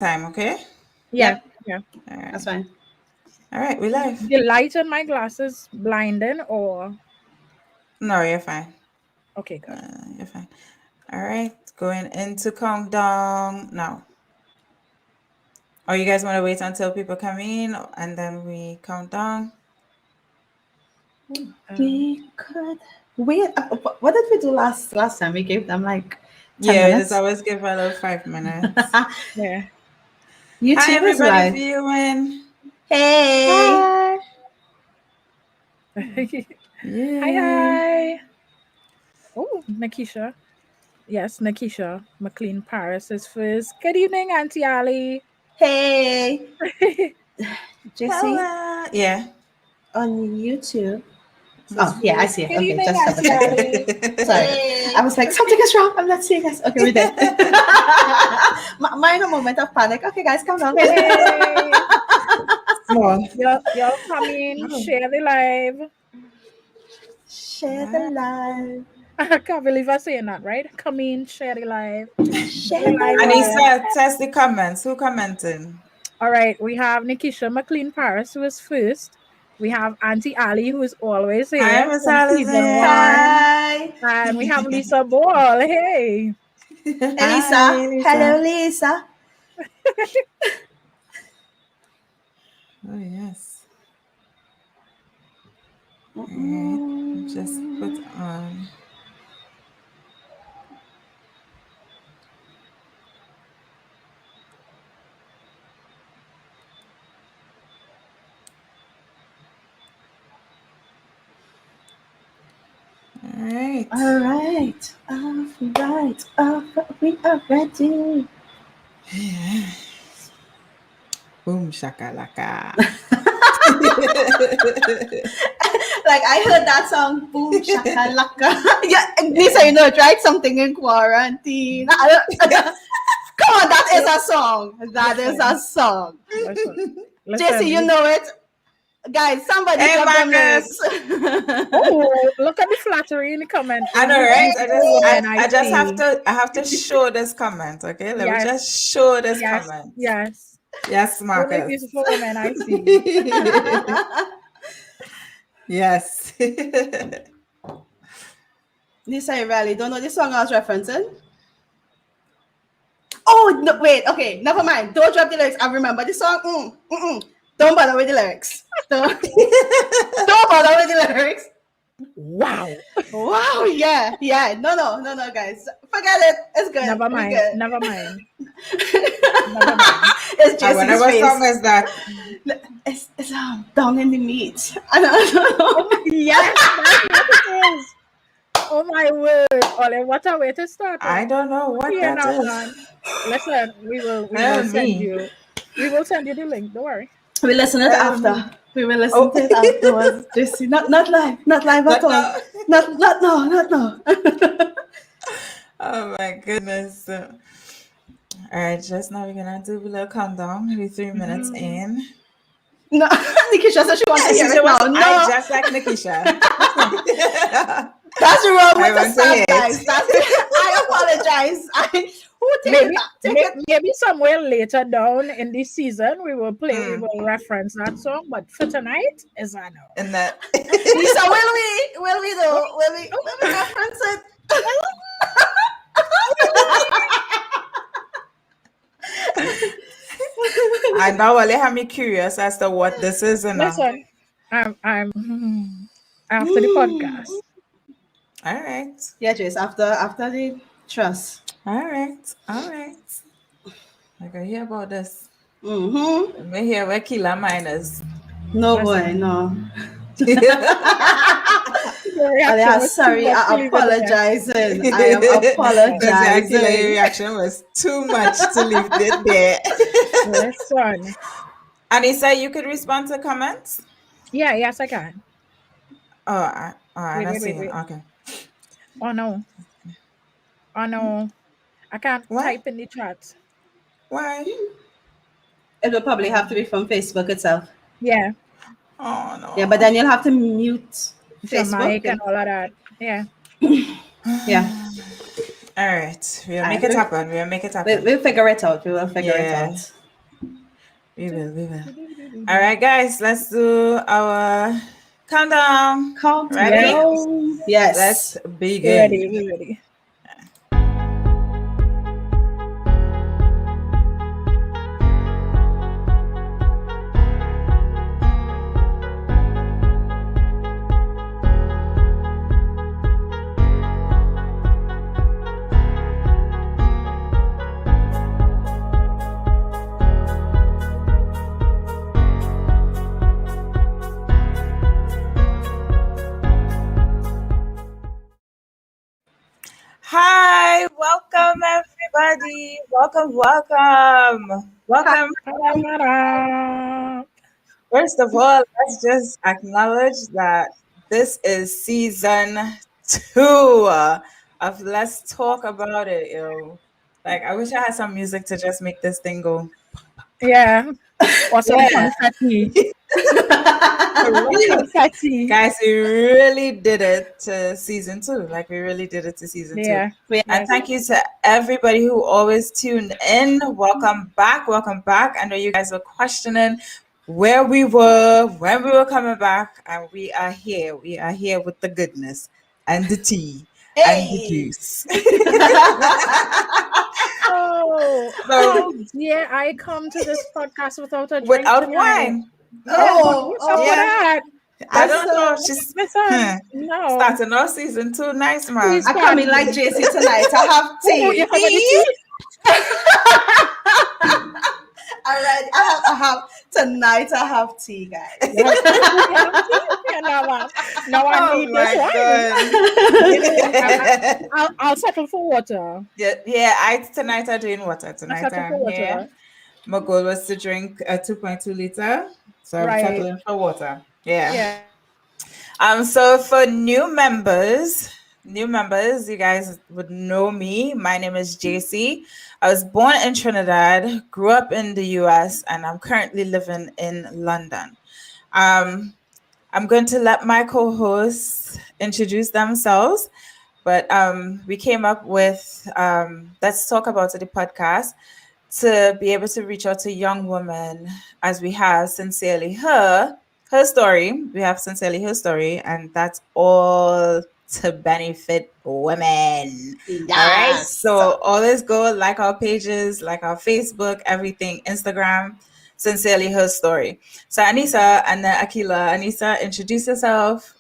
time, okay? Yeah, Yep, yeah. All right. that's fine. All right, we live. The light on my glasses blinding or No, you're fine. okay, good. You're fine. All right, going into countdown now. Or you guys want to wait until people come in and then we count down? We could wait. What did we do last time? We gave them like 10 Yeah, we just minutes. always give a little 5 minutes. Yeah. Hi, YouTube is everybody live. viewing. Hey. Hi. Hi, Yay. hi. Oh, Nakisha. Yes, Nakisha McLean Paris is first. Good evening, Auntie Ali. Hey. Jesse Hello. Yeah. on YouTube. Mhm. Oh, yeah, I see it. Good Okay, evening, just double Auntie checking. Ali. Sorry. Hey. I was like, something is wrong. I'm not seeing us. Okay, we did. Minor moment of panic. Okay, guys, come on. Hey, Small. y'all come in, share the live. Share the live. I can't believe I'm saying that, right? Come in, share the live. Share The live the live. on. Anissa, test the comments. Who commenting? All right, we have Nikisha McLean Paris, who is first. We have Auntie Ali, who is always Hi, here Miss from season Allison. 1. Hi. And we have Lisa Ball. Hey. Elisa. Hi, Hello, Lisa. Lisa. Oh, yes. All right. Just put on. All right. All right. We are ready. Boom shakalaka. Like I heard that song, boom shakalaka. Yeah, Lisa, you know it, right? Something in quarantine. Come on, that is a song. That is a song. Jesse, you know it. Guys, somebody Hey, drop them Marcus. lyrics. Oh, look at the flattery in the comment. I know, Every right? beautiful woman I I just see. have to show this comment, okay? Let me Yes, just show this yes, comment. yes. Yes, Every Marcus. beautiful woman I see. Yes. Lisa, you really don't know the song I was referencing? Oh, no, wait, okay, never mind. Don't drop the lyrics. I remember the song. Don't bother with the lyrics. Don't bother with the lyrics. Wow. Wow, yeah. No, guys. Forget it. It's good. Never We mind. good. Never mind. Never mind. It's And Jesse's whatever song face. is that? It's down in the meat. I don't know. Yes, that's what it is. Oh my word. Ollie, what a way to start I off. don't know what Here that now, is. man. Listen, we will Tell send me. you. We will send you the link. Don't worry. We listen it Tell me. after. We will listen Oh. to it afterwards. Jesse, not live. Not live at Not all. now. Not no. Oh my goodness. All right, just now we're gonna do a little countdown. Maybe 3 minutes in. No, Nikisha said she wants to She hear said, it now. I No, just like Nikisha. that's the wrong way I to want to start, hear guys. it. I apologize. Take Maybe, it back. Take it. maybe somewhere later down in this season we will Mm. reference that song. But for tonight, is a no. And that. Lisa, will we though? Will we reference it? I know well, they have me curious as to what this is and Listen, I'm after the podcast. all right. Yeah, Jace. After the trust. All right. All right. I can hear about this. Mm-hmm. Let me hear where Killer Mine is. No boy, Listen. no. Your reaction was too Sorry, much to I leave it there. apologizing. I am Exactly, your apologizing. reaction was too much to leave it there. Listen. Anissa, you could respond to comments? Yeah, yes, I can. I'm not seeing it. Okay. Oh no. Oh no. I can't What? type in the chat. Why? It will probably have to be from Facebook itself. Yeah. Oh no. Yeah, but then you'll have to mute Your Facebook. mic and all of that. Yeah. Yeah. All right. We'll All make right, it happen. We'll make it happen. we'll figure it out. We will figure it Yeah. out. We will. We will. All right, guys. Let's do our countdown. Count Ready? down. Yes. Let's We're begin. ready. We're ready. Hi, welcome everybody. Welcome. Ta-da. First of all, let's just acknowledge that this is season 2 of Let's Talk About It, yo. Like, I wish I had some music to just make this thing go. Yeah. Or some Yeah. confetti. Really, Confetti. guys, we really did it to season 2. Like, we really did it to season 2. Yeah. We- And thank you to everybody who always tuned in. Welcome back. Welcome back. I know you guys were questioning where we were, when we were coming back, and we are here. We are here with the goodness and the tea and the Hey. juice. Oh, how dare I come to this podcast without a drink Without tonight? wine. Yeah, Oh, what's up with yeah. that? I don't know. She's Listen, no. starting off season 2. Nice, man. Please. I come in like JC tonight. I have Oh, tea. you have any tea? All right. I have tonight. I have tea, guys. You have tea? Okay, now I Oh need my this wine. God. I'll settle for water. Yeah. Tonight I'm doing water. I'll Tonight settle for I'm water. here. My goal was to drink a 2.2 liter, so I'm Right. settling for water. Yeah. Yeah. So for new members, you guys would know me. My name is JC. I was born in Trinidad, grew up in the US, and I'm currently living in London. I'm going to let my co-hosts introduce themselves, but we came up with Let's Talk About It, the podcast, to be able to reach out to young women, as we have Sincerely Her story. We have Sincerely Her story, and that's all to benefit women. All right. Yes. So always go like our pages, like our Facebook, everything, Instagram, Sincerely Her story. So Anissa and then Akila. Anissa, introduce yourself.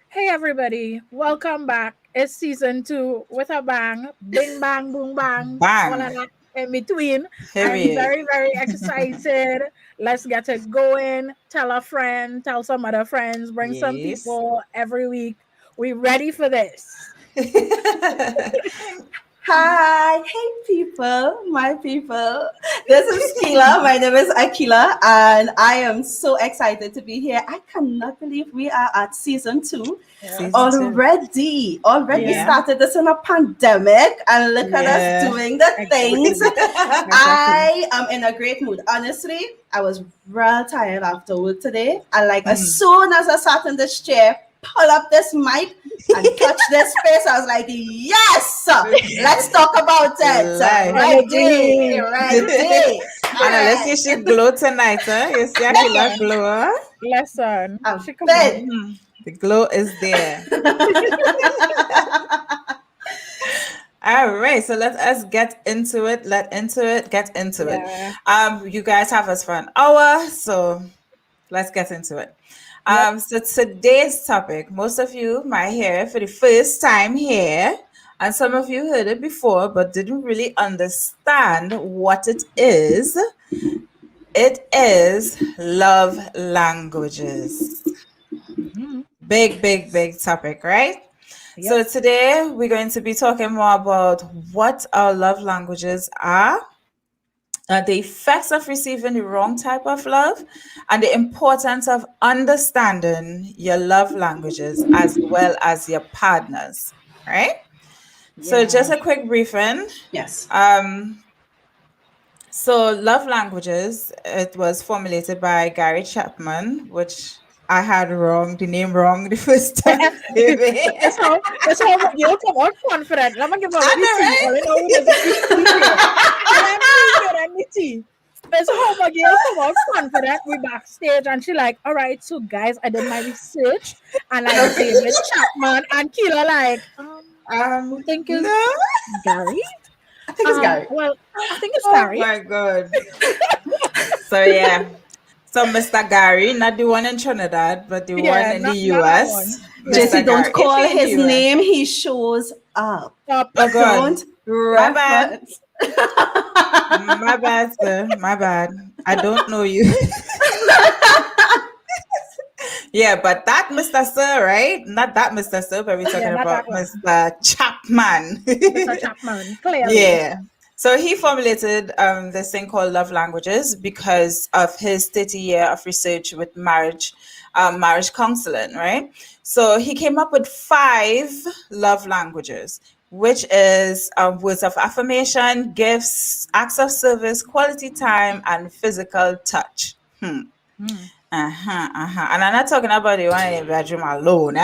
Hey everybody, welcome back. It's season 2 with a bang. Bing bang boom bang. Bang. All of that in between. Period. I'm very, very excited. Let's get it going. Tell a friend, tell some other friends, bring some Yes. people every week. We ready for this. Hi, hey people, my people. This is Kila. My name is Akila, and I am so excited to be here. I cannot believe we are at season 2 Season 2. already. Already Yeah. started this in a pandemic, and look at Yeah. us doing the things. Exactly. I am in a great mood. Honestly, I was real tired after work today, and like as soon as I sat in this chair, pull up this mic and touch this space, I was like, yes, let's talk about it. Live. Ready. Anna, let's see she glow tonight, huh? You see Akila glow, huh? Listen, I'm she come fit. on. The glow is there. All right, so let us get into it. Get into it. Yeah. You guys have us for an hour, so let's get into it. So today's topic, most of you might hear it for the first time here, and some of you heard it before but didn't really understand what it is. It is love languages. Big topic, right? Yep. So today we're going to be talking more about what our love languages are, the effects of receiving the wrong type of love, and the importance of understanding your love languages as well as your partners, right? So just a quick briefing. Yes. So love languages, it was formulated by Gary Chapman, which I had the name wrong the first time. That's how you come out confident. Let me give out the tea. All I know is the tea. That's how my girl come out confident. We backstage and she like, all right, so guys, I did my research and like David Chapman and Keela like, I think is No. Gary. I think it's Gary. Well, I think it's Oh Gary. my god. So yeah. So Mr. Gary, not the one in Trinidad, but the one in the not that US. one. Mr. Jesse, don't Gary. call If he in his the US. name. He shows up. Stop. Oh god. Don't My bad. reference. My bad, sir. My bad. I don't know you. Yeah, but that Mr. Sir, right? Not that Mr. Sir, but we're talking Yeah, not about that one. Mr. Chapman. Mr. Chapman, clearly. Yeah. So he formulated this thing called love languages because of his 30 year of research with marriage counseling, right? So he came up with 5 love languages, which is words of affirmation, gifts, acts of service, quality time, and physical touch. And I'm not talking about the one in the bedroom alone,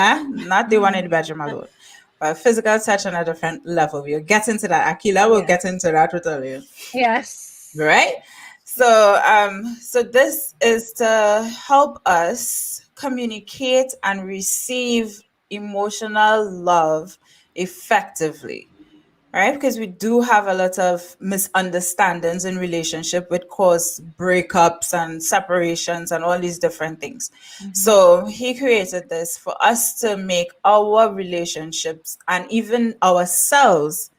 not the one in the bedroom alone. But physical touch on a different level. We'll get into that. Akila will get into that with you. Yes. Right? So this is to help us communicate and receive emotional love effectively. Right? Because we do have a lot of misunderstandings in relationship which cause breakups and separations and all these different things. So he created this for us to make our relationships and even ourselves,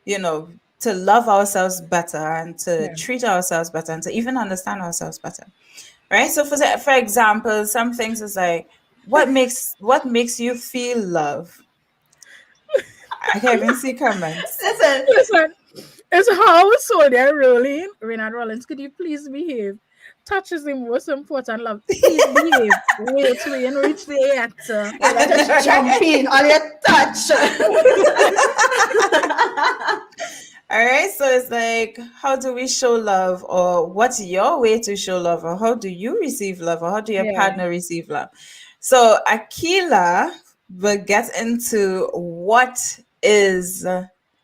to love ourselves better and to treat ourselves better and to even understand ourselves better. Right? So for example, some things is like, what makes you feel love? I can't even see comments. Listen, It's how Sonia Rowling, Renard Rollins, could you please behave? Touch is the most important love. Please behave. Wait till you reach the answer. just jump in on your touch. All right, so it's like, how do we show love, or what's your way to show love, or how do you receive love, or how do your partner receive love? So Akila will get into what is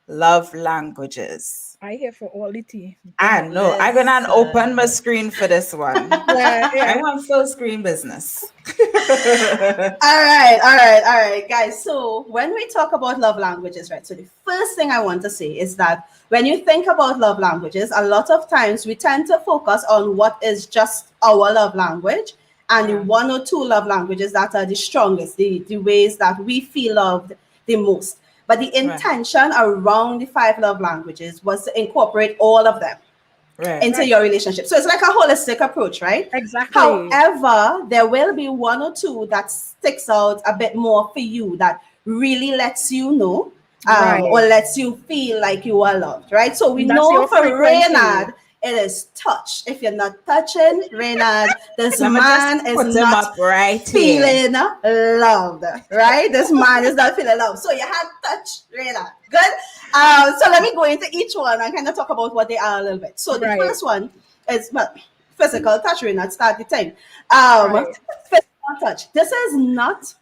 love languages. I here for all the tea. I know. I'm gonna open my screen for this one. I want full screen business. All right, guys. So when we talk about love languages, right? So the first thing I want to say is that when you think about love languages, a lot of times we tend to focus on what is just our love language and the 1 or 2 love languages that are the strongest, the ways that we feel loved the most. But the intention around the 5 love languages was to incorporate all of them into your relationship. So it's like a holistic approach, right? Exactly. However, there will be 1 or 2 that sticks out a bit more for you, that really lets you know or lets you feel like you are loved, right? So we know for Reynard, it is touch. If you're not touching Reynard, this man is not feeling loved, right? This man is not feeling loved. So you have touch, Reynard. Good. So let me go into each one and kind of talk about what they are a little bit. So the first one is physical touch. Reynard, start the thing. Physical touch. This is not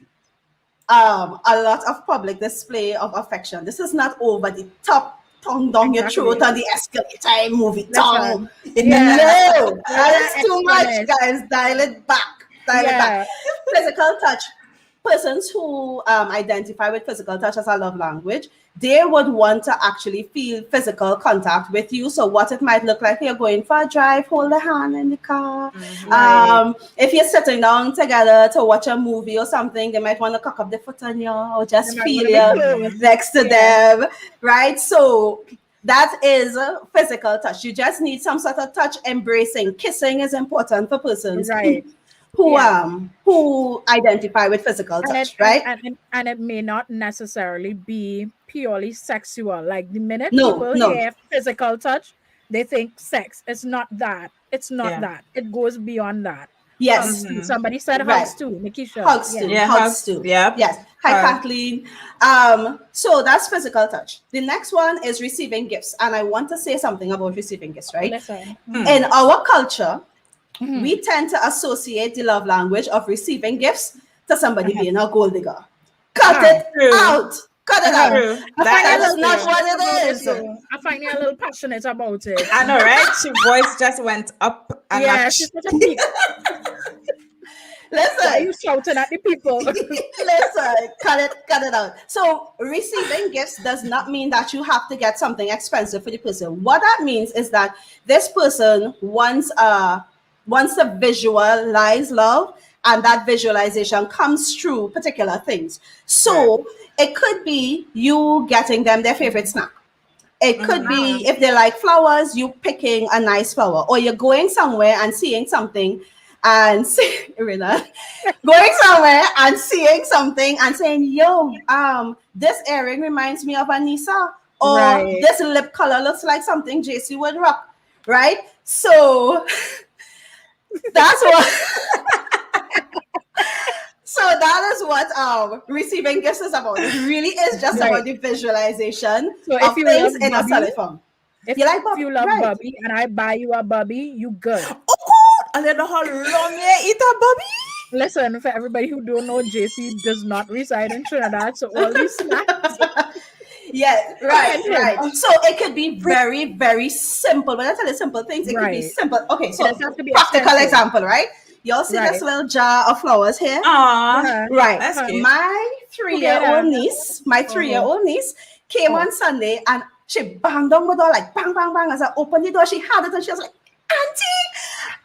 a lot of public display of affection. This is not over the top, tongue down your throat on the escalator, movie tongue. No, that is too much, guys. Dial it back. Physical touch. Persons who identify with physical touch as a love language, they would want to actually feel physical contact with you. So what it might look like, you're going for a drive, hold a hand in the car. If you're sitting down together to watch a movie or something, they might want to cock up the foot on you or just feel you next to them, right? So that is physical touch. You just need some sort of touch. Embracing, kissing is important for persons who identify with physical touch, right? And it may not necessarily be purely sexual. Like the minute people hear physical touch, they think sex. It's not that. It's not that. It goes beyond that. Yes. Somebody said hugs too, Nikisha. Hugs too. Hugs too. Yeah. Yes. Hi, Kathleen. So that's physical touch. The next one is receiving gifts. And I want to say something about receiving gifts, right? In our culture, we tend to associate the love language of receiving gifts to somebody being a gold digger. Cut it out. Cut it out. True. That is not what it is. I find you a little passionate about it. I know, right? Your voice just went up and Yeah, up. she's such a peak. Why are Listen, you shouting at the people? listen, cut it out. So receiving gifts does not mean that you have to get something expensive for the person. What that means is that this person wants to visualize love, and that visualization comes through particular things. So it could be you getting them their favorite snack. It could be, if they like flowers, you picking a nice flower, or you're going somewhere and seeing something and going somewhere and seeing something and saying, yo, this earring reminds me of Anissa, or this lip color looks like something JC would rock, right? So that's what so that is what receiving gifts is about. It really is just about the visualization of things in a solid form. If You like you love Bobby and I buy you a Bobby, you good. I don't know how long you eat a Bobby. Listen, for everybody who don't know, JC does not reside in Trinidad, so all these snacks. Yeah, right. So it could be very, very simple. When I tell you simple things, it could be simple. Okay, so practical example, right? Y'all see this little jar of flowers here? Right. That's cute. My 3-year-old niece came on Sunday and she banged on the door, like bang, bang, bang. As I opened the door, she had it and she was like, Auntie!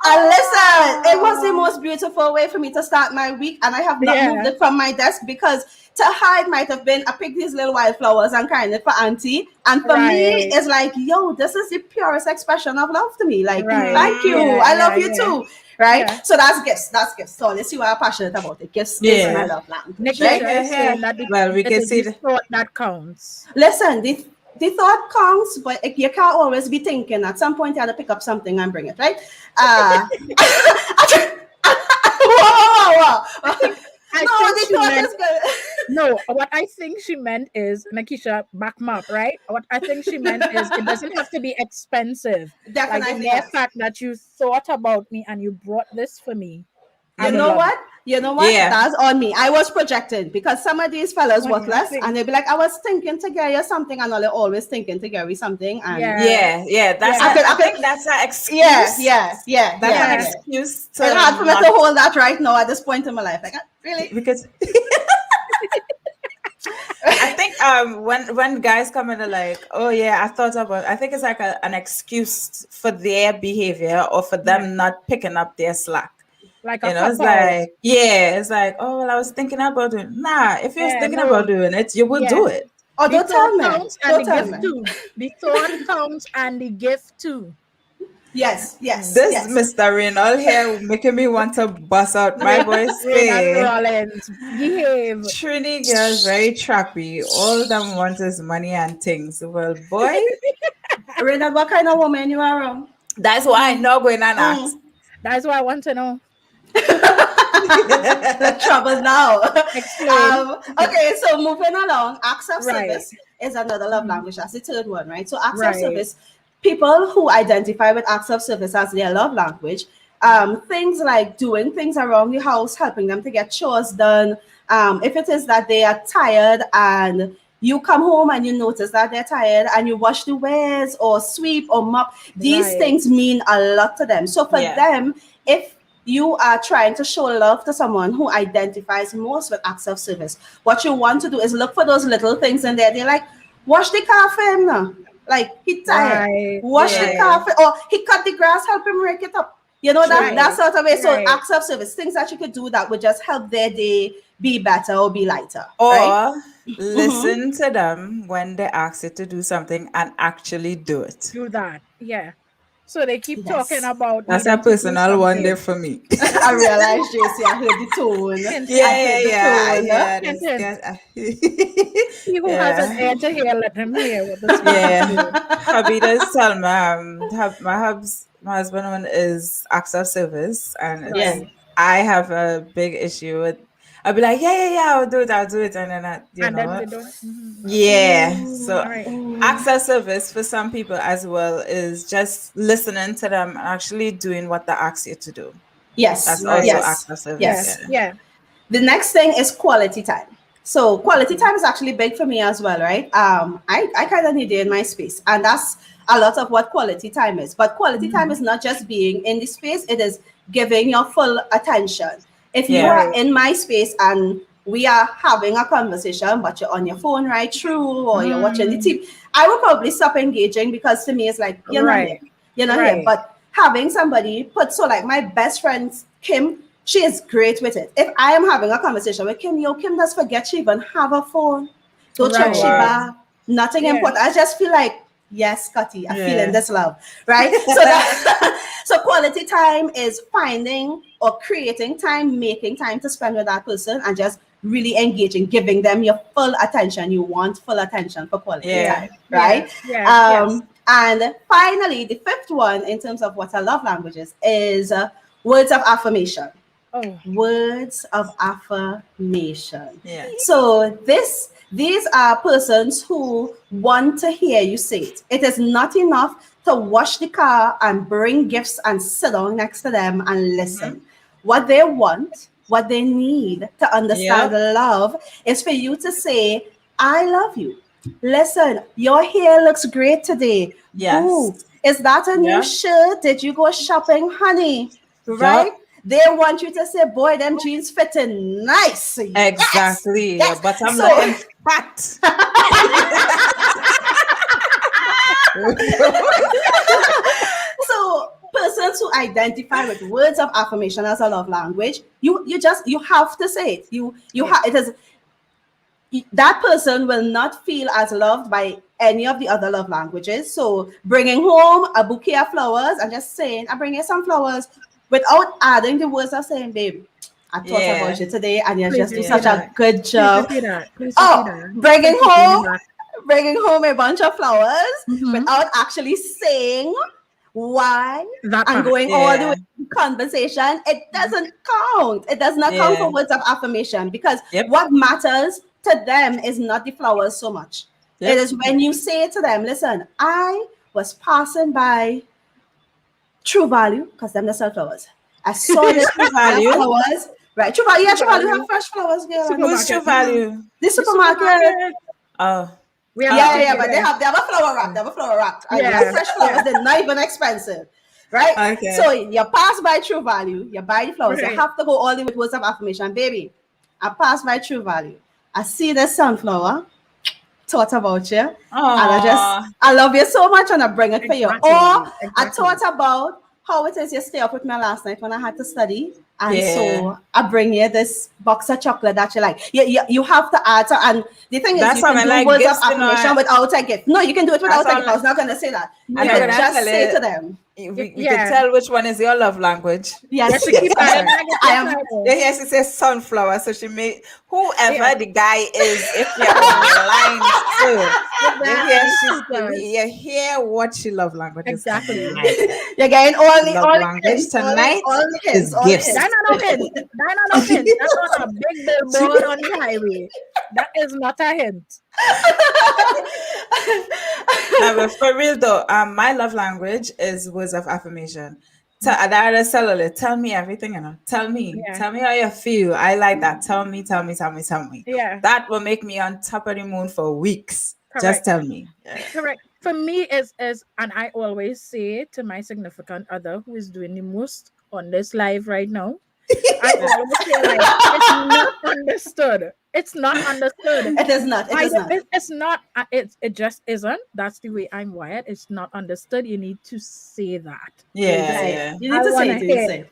And listen, it was the most beautiful way for me to start my week, and I have not moved it from my desk, because to her it might have been, I picked these little wildflowers and carrying it for Auntie, and for me it's like, yo, this is the purest expression of love to me. Like, thank you, I love you too. Right? So that's gifts. So let's see what I'm passionate about. It gifts is my love language. Well, we can see the thought that counts. Listen, the thought counts, but you can't always be thinking. At some point, you have to pick up something and bring it, right? No, what I think she meant is, Nakisha, back me up, right? What I think she meant is, it doesn't have to be expensive. Definitely. Like the mere fact that you thought about me and you brought this for me. You know what? Yeah. That's on me. I was projecting, because some of these fellas worthless, and they'd be like, I was thinking to get you something, and they're always thinking to get you something. And I think that's an excuse. That's an excuse. It's hard for me to hold that right now at this point in my life. Like, really? Because I think when guys come in, they're like, oh yeah, I think it's like an excuse for their behavior, or for them not picking up their slack. Like, it's like, it's like, oh well, I was thinking about doing it. Nah, if you was thinking about doing it, you would do it. Oh, don't tell me. The thought counts and the gift too. Yes. This Mr. Reynolds here making me want to bust out my voice. Rollins, behave. Trini girls very trappy. All them want is money and things. Well, boy, Reynolds, what kind of woman you are around? That's why I'm not going and ask. That's what I want to know. The trouble now. Explain. Okay, so moving along, acts of service is another love language. That's the third one, right? So acts of service, people who identify with acts of service as their love language, things like doing things around the house, helping them to get chores done. If it is that they are tired and you come home and you notice that they're tired and you wash the wares or sweep or mop, these things mean a lot to them. So for them, if you are trying to show love to someone who identifies most with acts of service, what you want to do is look for those little things in there. They're like, wash the car for him now. Like, he tired. Wash the car for, or he cut the grass, help him rake it up. You know, that sort of way. So acts of service, things that you could do that would just help their day be better or be lighter. Or listen to them when they ask you to do something and actually do it. Do that. Yeah. So they keep talking about. That's a personal one day for me. I realized, JC, I heard the tone. He who has an ear to hear, let him hear what the hubby does tell me, my husband one is acts of service, and I have a big issue with. I'll be like, yeah, I'll do it, and then And then they don't. yeah. So All right. acts of service for some people as well is just listening to them and actually doing what they ask you to do. Yes, That's also yes, acts of service. yes. Yeah. The next thing is quality time. So quality time is actually big for me as well, right? I kind of need it in my space, and that's a lot of what quality time is. But quality time is not just being in the space; it is giving your full attention. If you Yeah. are in my space and we are having a conversation, but you're on your phone right through, or you're watching the TV, I will probably stop engaging because to me it's like you're not here, you're not here. Right. But having somebody put, so like my best friend Kim, she is great with it. If I am having a conversation with Kim, Kim does forget she even have a phone. Don't check Right. she back. Nothing Yeah. important. I just feel like, yes, Scotty, I'm Yeah. feeling this love, right? So that so quality time is finding or creating time, making time to spend with that person, and just really engaging, giving them your full attention. You want full attention for quality Yeah. time, right? Yes. And finally, the fifth one in terms of what I love languages is words of affirmation. Oh. Words of affirmation. Yeah. So these are persons who want to hear you say it. It is not enough to wash the car and bring gifts and sit down next to them and listen. What they want, what they need to understand love is for you to say, I love you. Listen, your hair looks great today. Yes. Ooh, is that a new shirt? Did you go shopping, honey? Right? They want you to say, boy, them jeans fitting nice. Exactly. Yes. But I'm So- looking fat. So persons who identify with words of affirmation as a love language, you have to say it. You have it is that person will not feel as loved by any of the other love languages. So bringing home a bouquet of flowers and just saying, I bring you some flowers without adding the words of saying, babe, I thought about you today and you just do such a good job. Bringing home a bunch of flowers without actually saying why and going all the way to conversation, it doesn't count. It does not count for words of affirmation because what matters to them is not the flowers so much. It is when you say to them, listen, I was passing by True Value, because them the sell flowers. I saw this True Value. flowers. Right, True Value. Yeah, True Value have fresh flowers, girl. Who's True Value? The supermarket. Oh. But They have a flower rack. They have a flower rack. And they have fresh flowers. They're not even expensive. Right? Okay. So you pass by True Value, you buy the flowers. Right. You have to go all the way with words of affirmation. Baby, I passed by True Value. I see the sunflower. Thought about you. And I love you so much and I bring it for you. Or I thought about how it is you stay up with me last night when I had to study. And so I bring you this box of chocolate that you like. You have to add. And the thing is, you can do words of affirmation without a gift. No, you can do it without a gift. I was not going to say that. You can just say to them. We can tell which one is your love language. Yes, I am. Yes, it says sunflower. So she made whoever the guy is, if you're online too, you hear what she love language is. Exactly. You're getting all language hints, tonight all is gifts. That's not a hint. That's not a big billboard on the highway. That is not a hint. No, but for real though, my love language is words of affirmation. Tell me everything, Tell me how you feel. I like that. Tell me. Yeah. That will make me on top of the moon for weeks. Correct. Just tell me. Correct. For me, is and I always say to my significant other who is doing the most on this live right now, I always say like, it's not understood. It's not understood. It is not. It's not. It just isn't. That's the way I'm wired. It's not understood. You need to say that. Yeah. You need to say.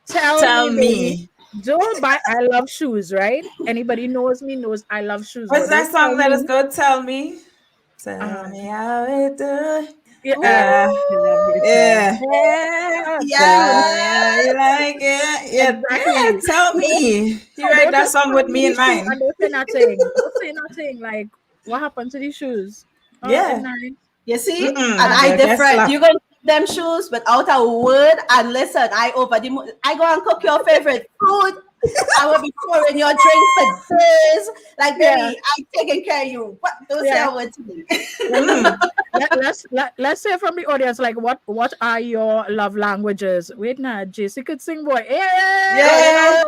Tell me. Joe, I love shoes, right? Anybody knows me knows I love shoes. What's that song? Let us go. Tell me. Tell me how it do. Yeah. You like it. Yeah. Tell me. You write that song with me in mind. And don't say nothing. Don't say nothing. Like, what happened to these shoes? You see? Mm-mm. And I different. them shoes without a word. And listen, I go and cook your favorite food. I will be pouring your drink for days. Like, baby, I'm taking care of you. What? Don't say a word to me. Let's say from the audience, like, what are your love languages? Wait, now, JC could sing, boy. Yeah.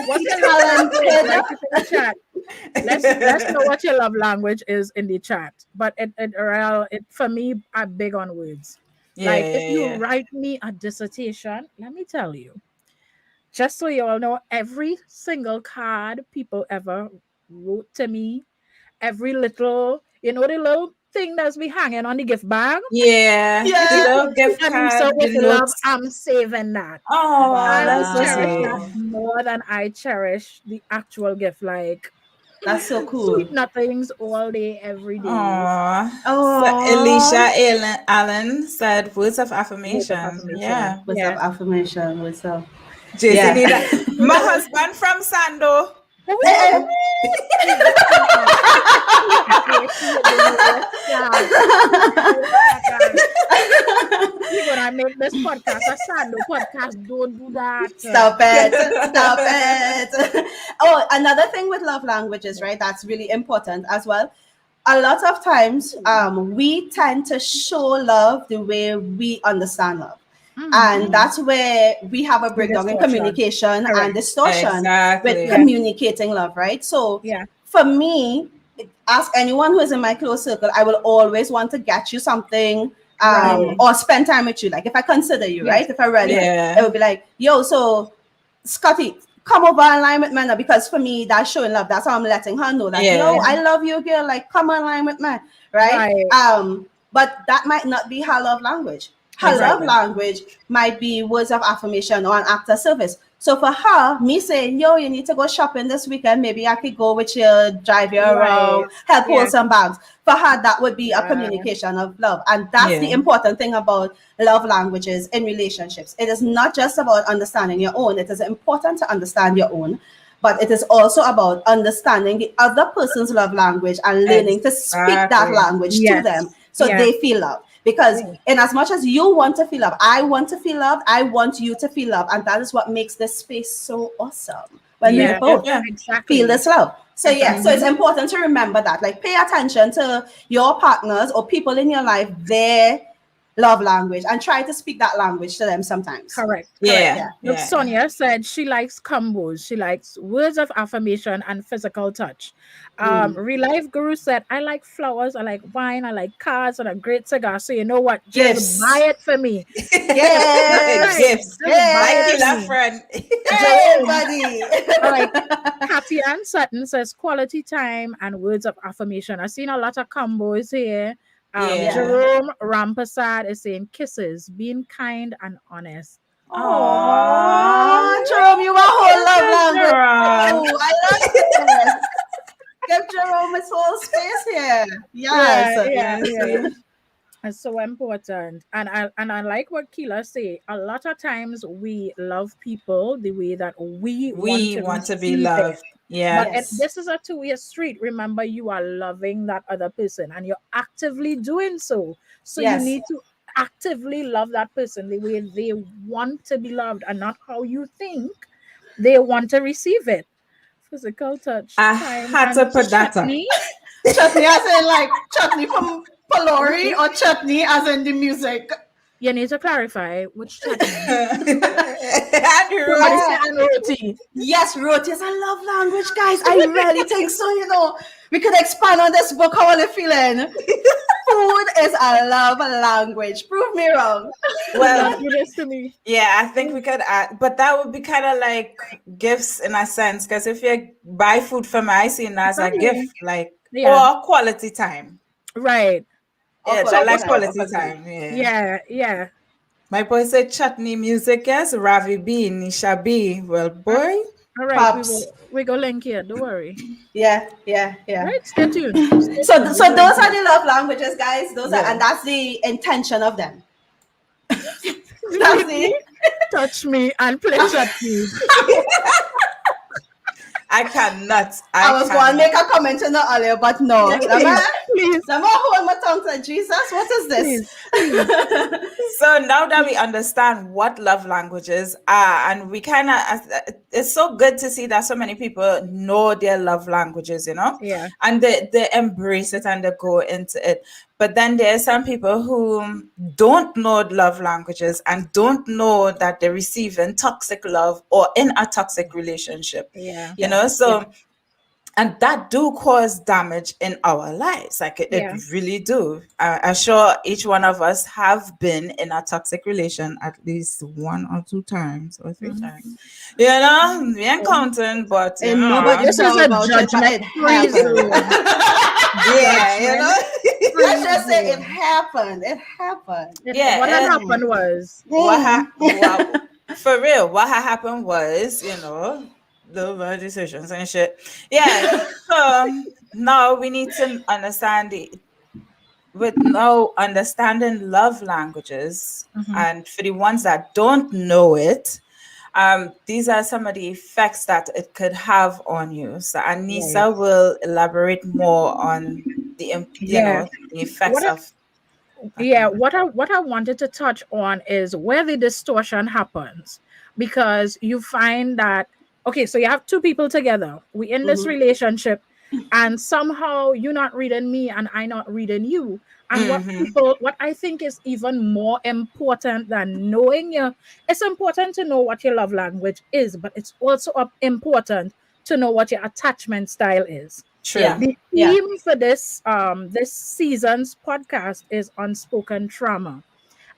What's your love language? Like, in the chat. Let's know what your love language is in the chat. But for me, I'm big on words. Like, if you write me a dissertation, let me tell you. Just so you all know, every single card people ever wrote to me, every little, the little thing that's be hanging on the gift bag. Yeah. Little gift card. So with love, I'm saving that. Oh, that's cherish that more than I cherish the actual gift. Like, that's so cool. Sweet nothings all day, every day. So Alicia Allen said words of affirmation. Yeah. Words of affirmation. What's up? JC my husband from Sando. When I make this podcast a Sando podcast, don't do that. Stop it. Oh, another thing with love languages, right? That's really important as well. A lot of times, we tend to show love the way we understand love. And that's where we have a breakdown in communication and distortion with communicating love, right? So for me, ask anyone who is in my close circle, I will always want to get you something or spend time with you. Like, if I consider you, right? If I really, it would be like, yo, so Scotty, come over online with me now, because for me, that's showing love. That's how I'm letting her know that, yo, I love you, girl. Like, come online with me, right? But that might not be her love language. Her love language might be words of affirmation or an act of service. So for her, me saying, yo, you need to go shopping this weekend. Maybe I could go with you, drive you around, help hold some bags. For her, that would be a communication of love. And that's the important thing about love languages in relationships. It is not just about understanding your own. It is important to understand your own, but it is also about understanding the other person's love language and learning to speak that language to them so they feel love. Because in as much as you want to feel love, I want to feel loved, I want you to feel love. And that is what makes this space so awesome. When we both feel this love. So so it's important to remember that. Like, pay attention to your partners or people in your life, their love language, and try to speak that language to them sometimes. Correct. Look, Sonia said she likes combos. She likes words of affirmation and physical touch. Real Life Guru said, I like flowers, I like wine, I like cards, and a great cigar. So you know what? Just buy it for me. Gifts. Buy it, friend. Everybody. All right. Kathy Ann Sutton says quality time and words of affirmation. I've seen a lot of combos here. Jerome Rampasad is saying kisses, being kind and honest. Oh, Jerome, you are whole love language. Oh, I love it. Give Jerome his whole space here. Yes. It's so important. And I like what Keela say. A lot of times we love people the way that we want to be loved. But this is a two-way street. Remember, you are loving that other person and you're actively doing so. So you need to actively love that person the way they want to be loved and not how you think they want to receive it. Physical touch. I had to put that on. Chutney as in like chutney from Polori or chutney as in the music? You need to clarify which chutney. And roti. Yes, roti is a love language, guys. I really think so. You know, we could expand on this book. How are you feeling? Food is a love language. Prove me wrong. Well, do this to me. Yeah, I think we could add, but that would be kind of like gifts in a sense. Because if you buy food for me, I see it as a gift, like or quality time. Right. Yeah, I like quality time. Yeah. My boy said chutney music, yes. Ravi B, Nisha B. Well, boy. All right, we go link here. Don't worry. Yeah. Right, stay tuned. So those are the love languages, guys. Those are, and that's the intention of them. Touch me and play chutney. I cannot. I was going to make a comment on the earlier, but no. Please. Some more hold my tongue to Jesus. What is this? So now that we understand what love languages are, and we kind of, it's so good to see that so many people know their love languages, Yeah. and they embrace it and they go into it. But then there are some people who don't know love languages and don't know that they're receiving toxic love or in a toxic relationship. Yeah. So and that do cause damage in our lives, like it really do. I'm sure each one of us have been in a toxic relation at least 1 or 2 times or 3 times. We ain't counting, but And nobody This is know a about it, but judgment it free zone. happened. Let's just say it happened. It happened. What had happened was for real, what had happened was, the bad decisions and shit. Yeah. So now we need to understand with now understanding love languages, and for the ones that don't know it, these are some of the effects that it could have on you. So Anissa will elaborate more on the the effects of. What I wanted to touch on is where the distortion happens, because you find that so you have 2 people together, we in this relationship, and somehow you're not reading me and I not reading you. And what I think is even more important than knowing it's important to know what your love language is, but it's also important to know what your attachment style is. True. The theme for this season's podcast is unspoken trauma.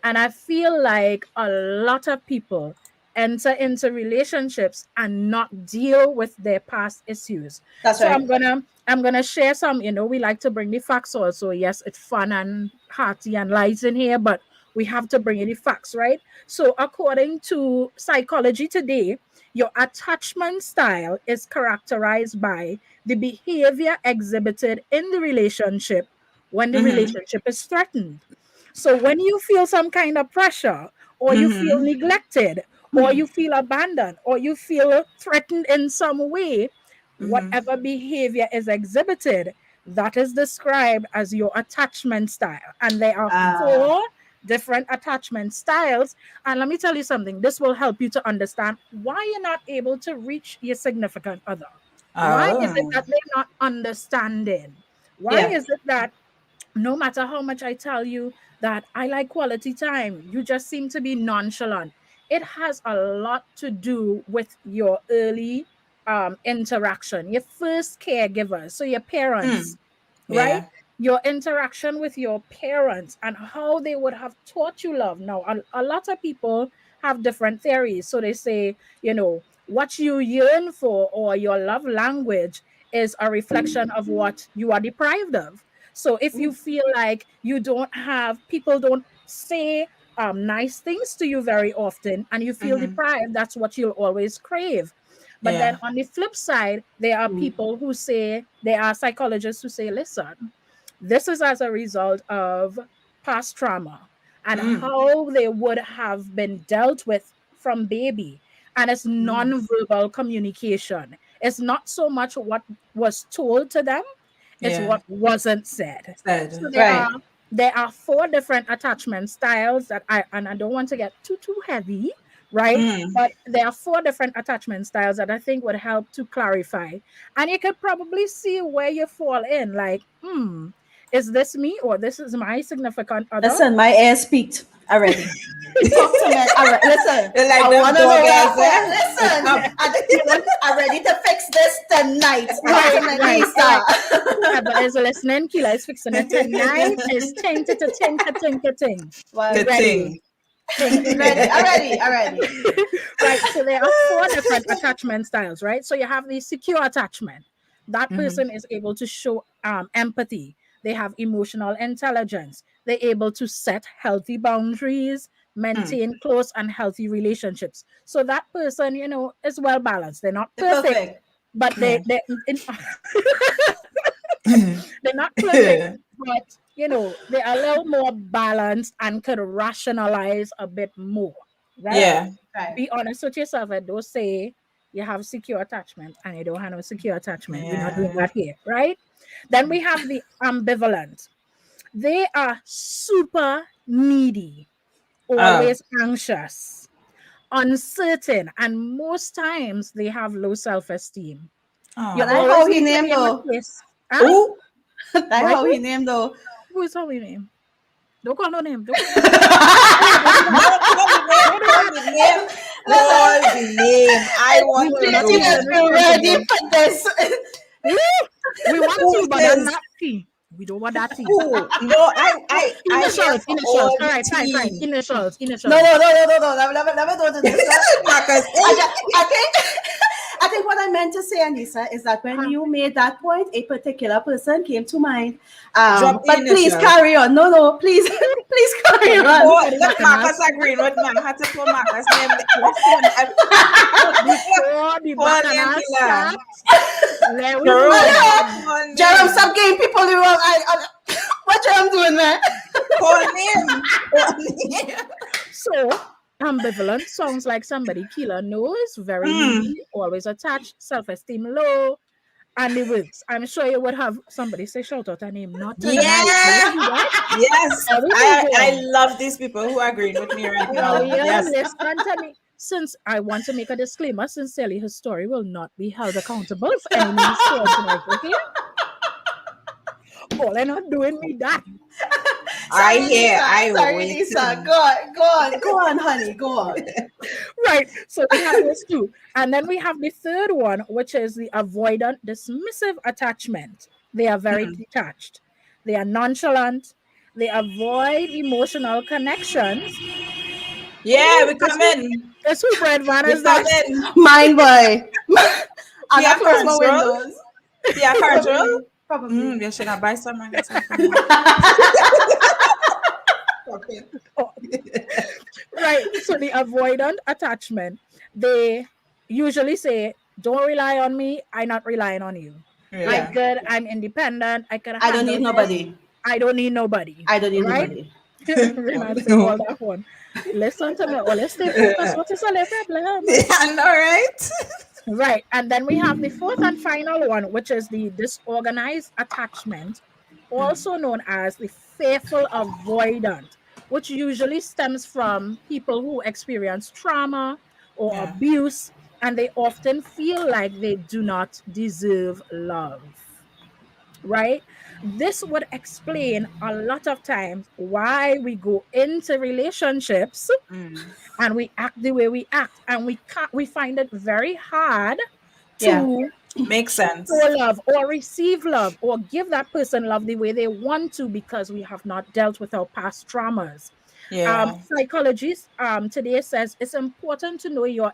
And I feel like a lot of people enter into relationships and not deal with their past issues. That's right. I'm gonna share some, we like to bring the facts also. Yes, it's fun and hearty and light in here, but we have to bring in the facts, right? So according to Psychology Today, your attachment style is characterized by the behavior exhibited in the relationship when the relationship is threatened. So when you feel some kind of pressure, or you feel neglected, or you feel abandoned, or you feel threatened in some way, whatever behavior is exhibited, that is described as your attachment style. And there are 4 different attachment styles. And let me tell you something, this will help you to understand why you're not able to reach your significant other. Why is it that they're not understanding? Why is it that no matter how much I tell you that I like quality time, you just seem to be nonchalant? It has a lot to do with your early interaction, your first caregivers, so your parents, right? Your interaction with your parents and how they would have taught you love. Now, a lot of people have different theories. So they say, what you yearn for or your love language is a reflection of what you are deprived of. So if you feel like people don't say nice things to you very often and you feel deprived, that's what you'll always crave. But then on the flip side, there are people who say, there are psychologists who say, listen, this is as a result of past trauma and how they would have been dealt with from baby. And it's non-verbal communication. It's not so much what was told to them, it's what wasn't said. So there are 4 different attachment styles that I don't want to get too heavy, right? But there are 4 different attachment styles that I think would help to clarify. And you could probably see where you fall in, like, is this me or this is my significant other? Listen, my ass peaked already. Talk to me. Listen, like I want to know guys, listen, I'm ready to fix this tonight. Right. Whoever is listening, Kila is fixing it tonight. Is ting. Ready. Already. Right. So there are 4 different attachment styles, right? So you have the secure attachment. That person is able to show empathy. They have emotional intelligence. They're able to set healthy boundaries, maintain close and healthy relationships. So that person, is well balanced. They're not perfect. But they're not perfect, but they're a little more balanced and could rationalize a bit more, right? Yeah. Right. Be honest with yourself and don't say you have secure attachment, and you don't have no secure attachment. We're not doing that here, right? Then we have the ambivalent. They are super needy, always anxious, uncertain, and most times they have low self-esteem. You like how he named though. Who? Like how he named though. Who is how he name? Don't call no name. Don't call the name. I want to know. We're ready for this. We want to, but that's not tea. We don't want that tea. No, initials. All right, fine. Initials. No. Let me go to this. I think what I meant to say, Anissa, is that when you made that point, a particular person came to mind. But please carry on. No, please carry on. Let Marcus agree with me. I had to put Marcus' name. Jerome, stop giving people the wrong. What Jerome doing, man? Call name. So, ambivalent sounds like somebody Keela knows, very needy, always attached, self-esteem low, and the works. I'm sure you would have somebody say shout out a name, not tonight. Yes. I love these people who are agreeing with me right now. Yes. Listen to me. Since I want to make a disclaimer, sincerely, his story will not be held accountable for any mistakes, okay? Oh, they're not doing me that. Sorry, Lisa. Go on, honey. Go on. Right. So we have those two. And then we have the third one, which is the avoidant, dismissive attachment. They are very detached. They are nonchalant. They avoid emotional connections. Yeah, we come in. That's who Brad Van is. Mind boy. I'm close my windows. Yeah, control. Probably. You should not buy some. Right. So the avoidant attachment, they usually say, "Don't rely on me. I'm not relying on you. I'm good. I'm independent. I don't need nobody. I don't need nobody. Right? All that one. Listen to me. Oh, let's stay focused. What is the problem? I know, right? Right. And then we have the fourth and final one, which is the disorganized attachment, also known as the fearful avoidant, which usually stems from people who experience trauma or abuse, and they often feel like they do not deserve love. Right? This would explain a lot of times why we go into relationships and we act the way we act, and we find it very hard to make sense or love or receive love or give that person love the way they want to, because we have not dealt with our past traumas. Psychologists today says it's important to know your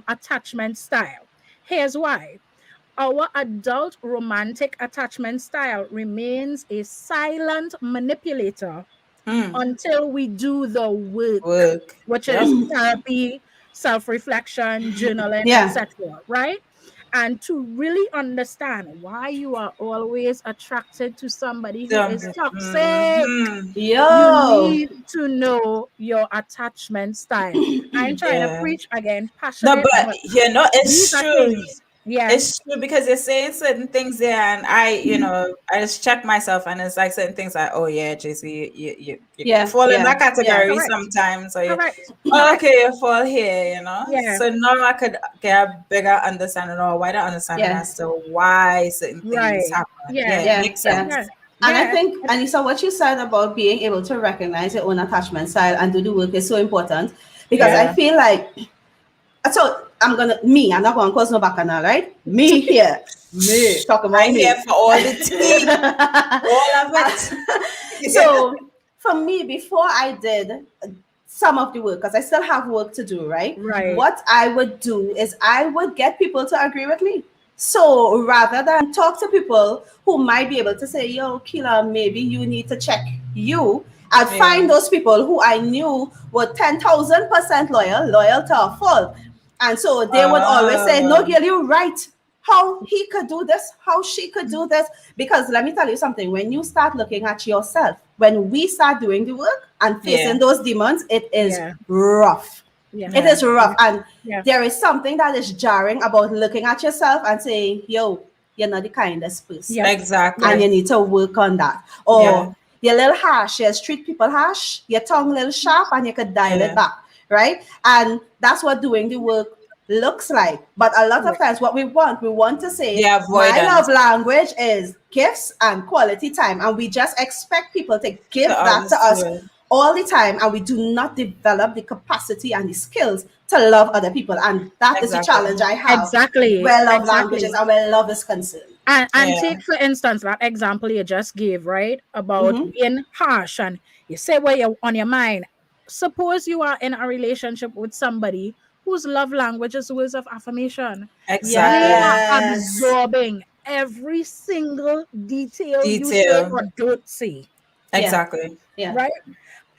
attachment style. Here's why. Our adult romantic attachment style remains a silent manipulator until we do the work. Which is therapy, self-reflection, journaling, etc. Right? And to really understand why you are always attracted to somebody who is toxic, you need to know your attachment style. I'm trying to preach again, passionate. No, but it's true. Yeah, it's true, because you're saying certain things there, and I just check myself, and it's like certain things like, oh yeah, JC, you fall in that category sometimes, or you fall here, So now I could get a bigger understanding or wider understanding as to why certain things happen. Makes sense. And I think, Anissa, what you said about being able to recognize your own attachment style and do the work is so important, because I feel like, so I'm not going to cause no bacchanal, right? Me here. Talk about me. Here for all the tea. All of it. So for me, before I did some of the work, because I still have work to do, right? What I would do is I would get people to agree with me. So rather than talk to people who might be able to say, yo, Keela, maybe you need to check you, I'd find those people who I knew were 10,000% loyal to a fault. And so they would always say, no, girl, you're right. How he could do this, how she could do this. Because let me tell you something, when you start looking at yourself, when we start doing the work and facing those demons, it is rough. Yeah. It is rough. And Yeah. there is something that is jarring about looking at yourself and saying, yo, you're not the kindest person. Yeah. Exactly. And you need to work on that. Or Yeah. you're a little harsh, you treat people harsh, your tongue a little sharp, and you could dial Yeah. it back, right? And that's what doing the work looks like. But a lot of times what we want to say, The my avoidance. love language is gifts and quality time. And we just expect people to give To that to us us. all the time, and we do not develop the capacity and the skills to love other people. And that is the Exactly. challenge I have Exactly. where love Exactly. languages and where love is concerned. And Yeah. take for instance that example you just gave, right? About being harsh and you say what you're on your mind. Suppose you are in a relationship with somebody whose love language is words of affirmation. Exactly. They are Yes. absorbing every single detail you say or don't say. Exactly. Yeah. Right?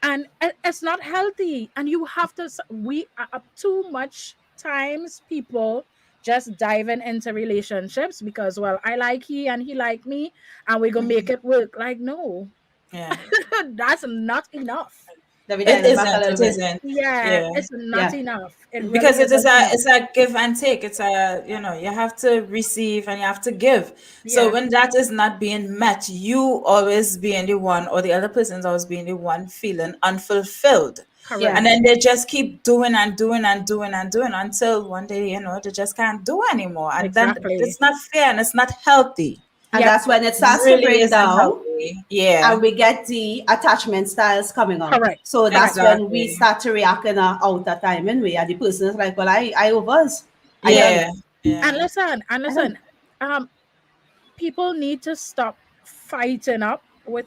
And it's not healthy. And you have to, we are too much times people just diving into relationships because, well, I like he and he like me and we're going to make it work. Like, no, Yeah. that's not enough. It It isn't. Yeah, Yeah. it's not enough. It really Because isn't enough. it's a give and take. It's a, you have to receive and you have to give. So Yeah. when that is not being met, you always being the one, or the other person's always being the one feeling unfulfilled. Correct. And then they just keep doing and doing and doing and doing until one day, they just can't do anymore. And Exactly. then it's not fair and it's not healthy. And that's when it starts Really to break isn't down. healthy. Yeah. And we get the attachment styles coming up. Correct. So that's when we Exactly. start to react in a outer time anyway. And the person is like, well, I overs. Yeah. And listen, people need to stop fighting up with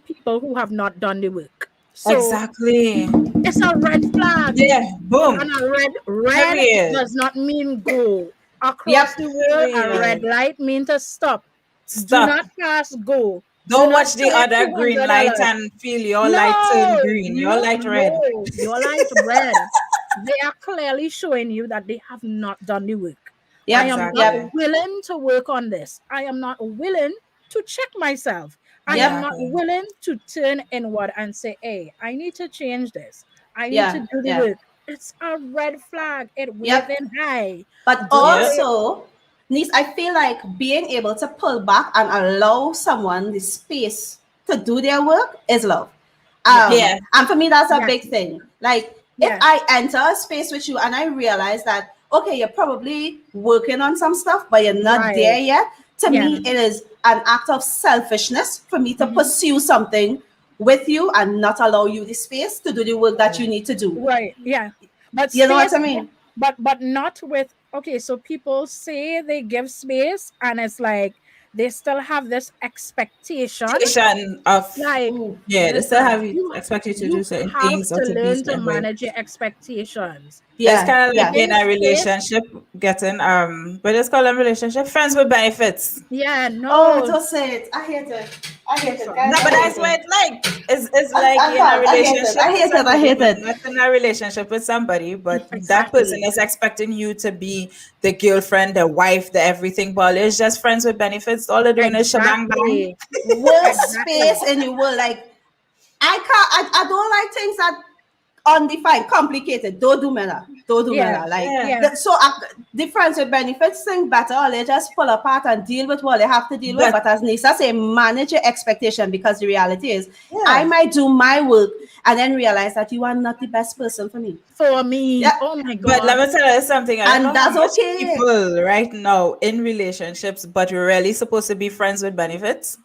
people who have not done the work. So Exactly. it's a red flag. Yeah. Boom. And a red Period. does not mean go. Across the world, a red light means to stop. Do Stop. not pass go. Don't Do watch not the collect other green light $200. and feel your light turn green. Your light red. No, your light red. They are clearly showing you that they have not done the work. Yeah, I am exactly. not willing to work on this. I am not willing to check myself. I am not willing to turn inward and say, hey, I need to change this. I need to do the work. It's a red flag. It waving high. But also, Niece, I feel like being able to pull back and allow someone the space to do their work is love. And for me, that's a big thing. Like, if I enter a space with you and I realize that, okay, you're probably working on some stuff, but you're not there yet. To me, it is an act of selfishness for me to pursue something with you and not allow you the space to do the work that you need to do. Right. Yeah. But you know what I mean? But not with, okay, so people say they give space and it's like they still have this expectation of like they still have expect you to do certain things or to learn be to manage your expectations. It's kind of like in a relationship getting but it's called a relationship friends with benefits. Yeah, no. Oh, don't say it. I hate it. No, but that's what it's like. It's like in a relationship. I hate it. Not in a relationship with somebody, but that person is expecting you to be the girlfriend, the wife, the everything. But it's just friends with benefits. All they're doing is shabang bang. Worst space in the world. Like I don't like things that undefined, complicated. Don't do me that. Like so the friends with benefits thing better, or they just pull apart and deal with what they have to deal with. But as Nisa say, manage your expectation, because the reality is I might do my work and then realize that you are not the best person for me. Oh my God. But let me tell you something. And that's okay. People right now in relationships, but we're really supposed to be friends with benefits.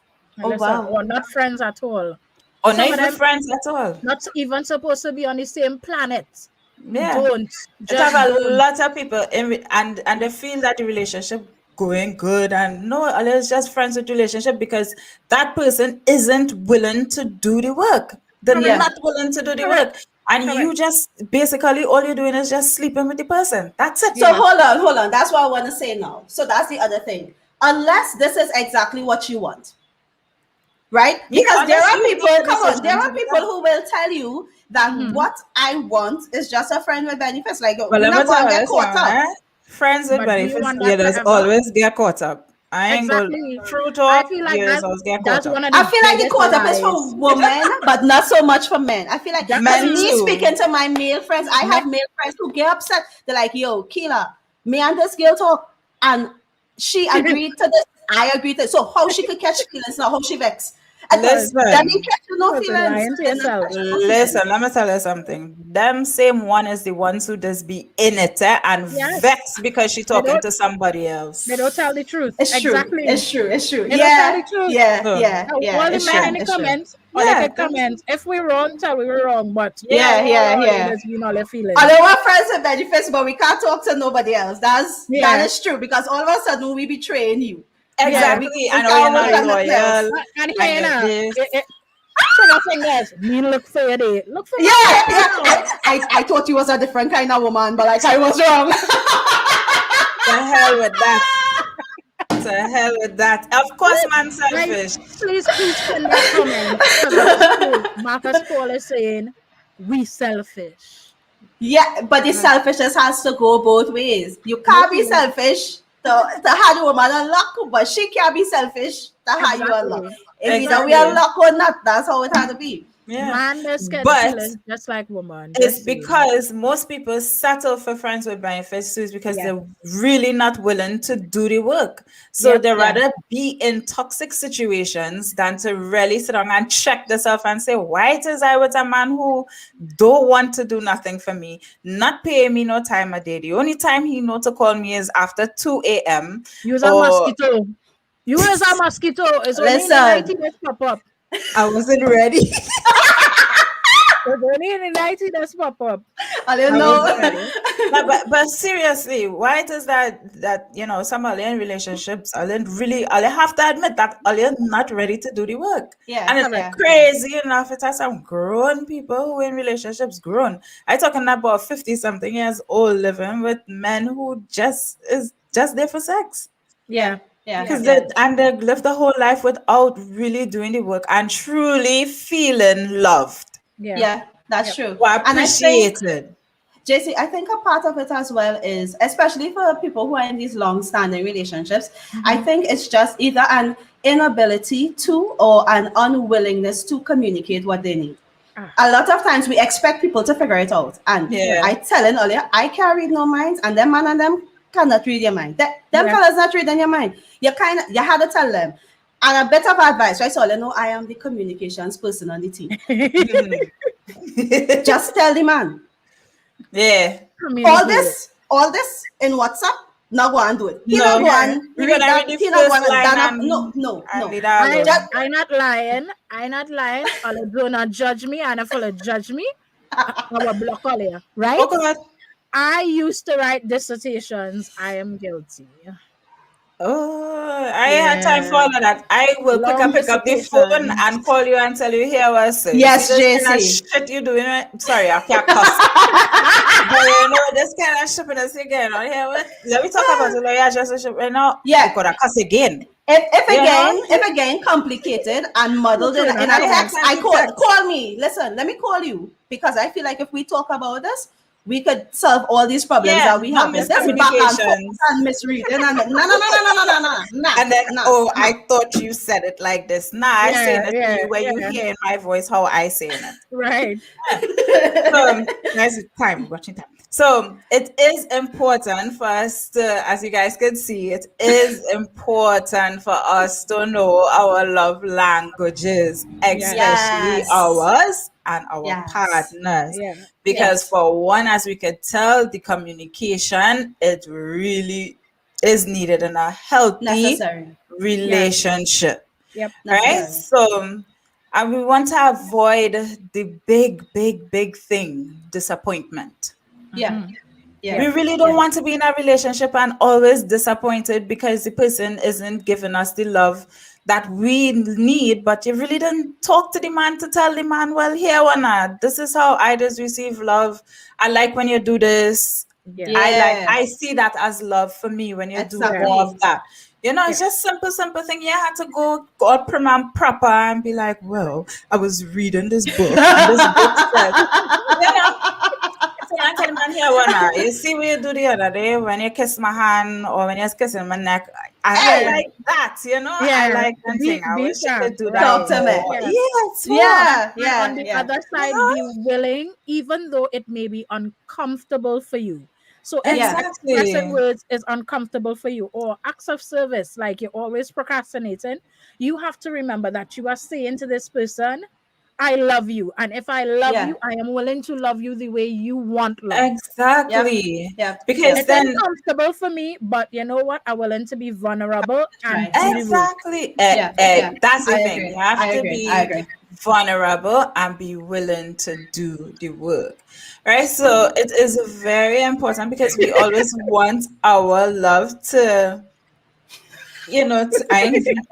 Or not friends at all. Or not even friends at all. Not even supposed to be on the same planet. Yeah. Don't. Just have a lot of people and they feel that the relationship going good, and no, it's just friends with relationship because that person isn't willing to do the work. They're not willing to do the work. And you just basically all you're doing is just sleeping with the person. That's it. So hold on. That's what I want to say now. So that's the other thing. Unless this is exactly what you want. Right? Because there are people who will tell you that what I want is just a friend with benefits. Like, well, let me tell you, friends with benefits, there's always get caught up. I ain't Exactly. go true I talk. feel like Yes, I was getting that's caught up. one of the I feel like the biggest quote up is lies. for women, but not so much for men. I feel like Men me too. speaking to my male friends, I have male friends who get upset. They're like, yo, Keela, me and this girl talk, and she agreed to this. I agreed to it. So how she could catch feelings now, how she vex. Listen. That didn't catch no Listen, feelings. lying to yourself. Listen, let me tell you something. Them same one is the ones who just be in it and Yes. vex because she talking don't- to somebody else. They don't tell the truth. It's Exactly. true. It's true. It's true. They don't tell the truth. Yeah. So, Yeah. Now, Yeah. all the It's men true. in the It's true. comments, or Yeah, they can comment. If we're wrong, tell we we're wrong. But Yeah. There's been all their feelings. I know we're friends with benefits, but we can't talk to nobody else. That Yeah. is true, because all of a sudden we betraying you. exactly. we I know can't you're work not on nothing else. loyal. And And here you're now, this. trigger fingers. Me look for your day. Look for Yeah, my yeah. I thought you was a different kind of woman, but like I was wrong. The hell with that. To hell with that. Of course, man, selfish. Please send that comment. Because that's true. Marcus Paul is saying, we selfish. Yeah, but the selfishness has to go both ways. You can't be selfish to have the woman unlock, but she can't be selfish to have you unlock. If either we unlock or not, that's how it had to be. Yeah. Man, they're scared But of feelings just like woman. It's Just saying. because most people settle for friends with benefits too, is because Yeah. they're really not willing to do the work. So Yep, they yeah. rather be in toxic situations than to really sit down and check themselves and say, why it is I with a man who don't want to do nothing for me, not pay me no time a day. The only time he know to call me is after 2 a.m. Use a mosquito. You as a mosquito is only in the Listen. 90 pop up. I wasn't ready. It's only in the 90 that's pop up. I don't know. No, but seriously, why it is that you know some alien relationships alien really I have to admit that alien not ready to do the work. Yeah, And it's yeah. crazy enough. It has some grown people who in relationships grown. I talking about 50-something years old living with men who just there for sex. Yeah. Yeah. Because they live the whole life without really doing the work and truly feeling loved Yeah, that's true. or And I think, appreciated. JC, I think a part of it as well is, especially for people who are in these long-standing relationships, I think it's just either an inability to or an unwillingness to communicate what they need. A lot of times we expect people to figure it out. And I telling earlier, I can't read no minds, and them man and them cannot read your mind. Them fellas not reading your mind. You had to tell them. And a bit of advice, right? So you know, I am the communications person on the team. Just tell the man. Yeah. All this in WhatsApp, not go and do it. He not go and read that. He not go and done up. No. I'm not lying. I'll do not judge me, and if you judge me, I will block all you. Right? Oh, God. I used to write dissertations. I am guilty. Oh, I had time for all of that. I will pick up the phone and call you and tell you here was yes, JC. Shit you doing it? Sorry, I can't cuss. But you know, this kind of shipping us again on here. Let me talk about the lawyer just right now. Yeah, you could have cuss again. If again complicated and muddled in a text, I call me. Listen, let me call you, because I feel like if we talk about this, we could solve all these problems that we have. This back and forth and misreading. No. And then, I thought you said it like this. Nah, I say it to you where you hear in my voice how I say it. Right. So, nice time, watching time. So, it is important for us to, as you guys can see, it is important for us to know our love languages, especially ours and our partners. Because for one, as we could tell, the communication, it really is needed in a healthy relationship. Right? So, and we want to avoid the big thing, disappointment. We really don't want to be in a relationship and always disappointed because the person isn't giving us the love that we need, but you really didn't talk to the man to tell the man, well, here or not, this is how I just receive love. I like when you do this. I see that as love for me when you do more of that. You know, it's just simple thing. You had to go all prim and proper and be like, well, I was reading this book. And this book said, you know, so I tell the man here one. You see what you do the other day when you kiss my hand or when you're kissing my neck. I like that, you know. I like that be, thing. I wish I could do that. Talk to me. more. Yeah. On the other side, be willing, even though it may be uncomfortable for you. So if expressing words is uncomfortable for you, or acts of service, like you're always procrastinating, you have to remember that you are saying to this person, I love you. And if I love you, I am willing to love you the way you want love. Exactly. Yeah. Because it's then uncomfortable for me, but you know what? I'm willing to be vulnerable and exactly. That's the thing. You have to be vulnerable and be willing to do the work. Right. So it is very important because we always want our love to, you know, I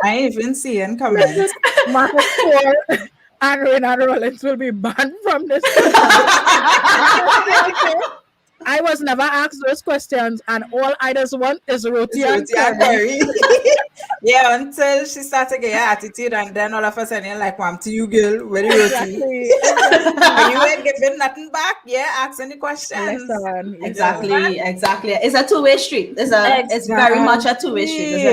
ain't even seeing comments. Aaron and Rollins will be banned from this. I was never asked those questions, and all I just want is roti and curry. Yeah, until she started getting attitude, and then all of a sudden, like, "Mom, to you, girl, where you roti?" And you ain't giving nothing back. Yeah, asking the questions. Exactly. It's a two-way street. It's very much a two-way street.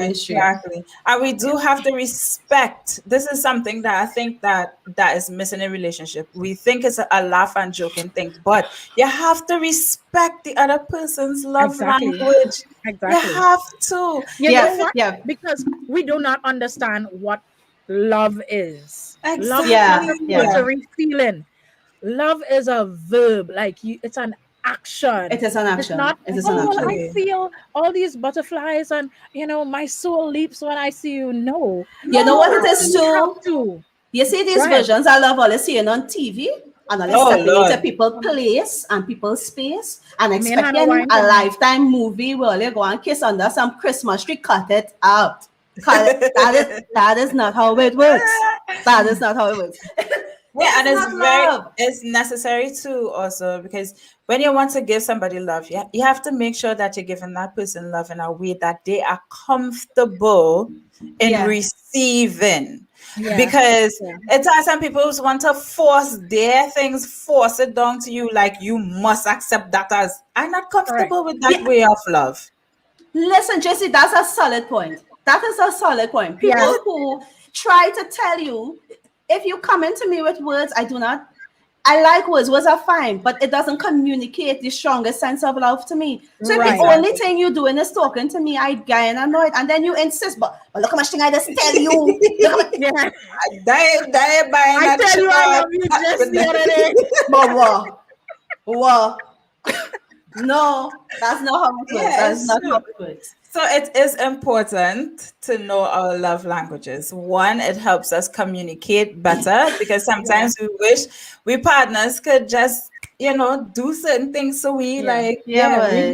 Exactly. And we do have to respect. This is something that I think that is missing in relationship. We think it's a laugh and joking thing, but you have to respect the other person's love language. You have to. You know what? Because we do not understand what love is. Love is not a filtering feeling. Love is a verb. Like it's an action. It is an action. I feel all these butterflies and my soul leaps when I see you. No. You know what it is too? You see these versions I love all seeing on TV and all stepping into people's place and people's space and expecting a Lifetime movie where you go and kiss under some Christmas tree. Cut it out. That is not how it works. That is not how it works. Yeah, and it's necessary too also, because when you want to give somebody love, you have to make sure that you're giving that person love in a way that they are comfortable in receiving. Because it's some people who want to force it down to you, like you must accept that as I'm not comfortable with that way of love. Listen, Jesse, that's a solid point. That is a solid point. People who try to tell you, if you come into me with words, I like words are fine, but it doesn't communicate the strongest sense of love to me. So if the only thing you're doing is talking to me, I get annoyed, and then you insist, but look how much thing I just tell you. I tell you I love you just the other day. But what? No, that's not how it works. That's not how it works. So it is important to know our love languages. One, it helps us communicate better, because sometimes we wish we partners could just, do certain things so we read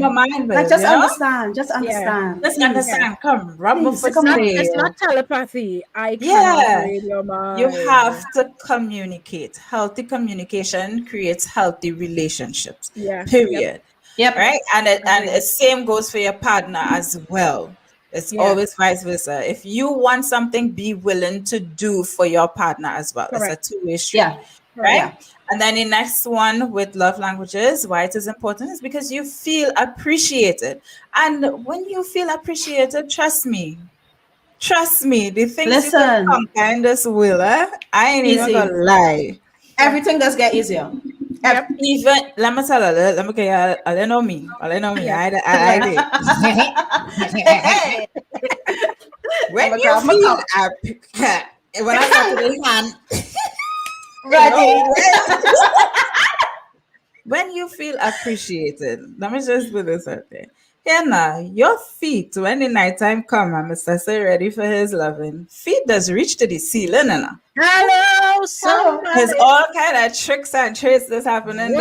my mind. Like just understand. Just understand. Come, rub my foot. It's not telepathy. I can't read your mind. You have to communicate. Healthy communication creates healthy relationships. Period. Yep. Right. And the same goes for your partner as well. It's always vice versa. If you want something, be willing to do for your partner as well. Correct. It's a two-way street. Right. Yeah. And then the next one with love languages, why it is important is because you feel appreciated. And when you feel appreciated, trust me, the things you can conquer in this will, I ain't even gonna lie. Everything does get easier. Even let me tell you, let me get I know me. I when you feel when I got to this hand ready. When you feel appreciated, let me just put this out there. Now, your feet, when the nighttime come and Mr. Say ready for his loving, feet does reach to the ceiling. Hello, somebody. There's all kind of tricks and traits that's happening.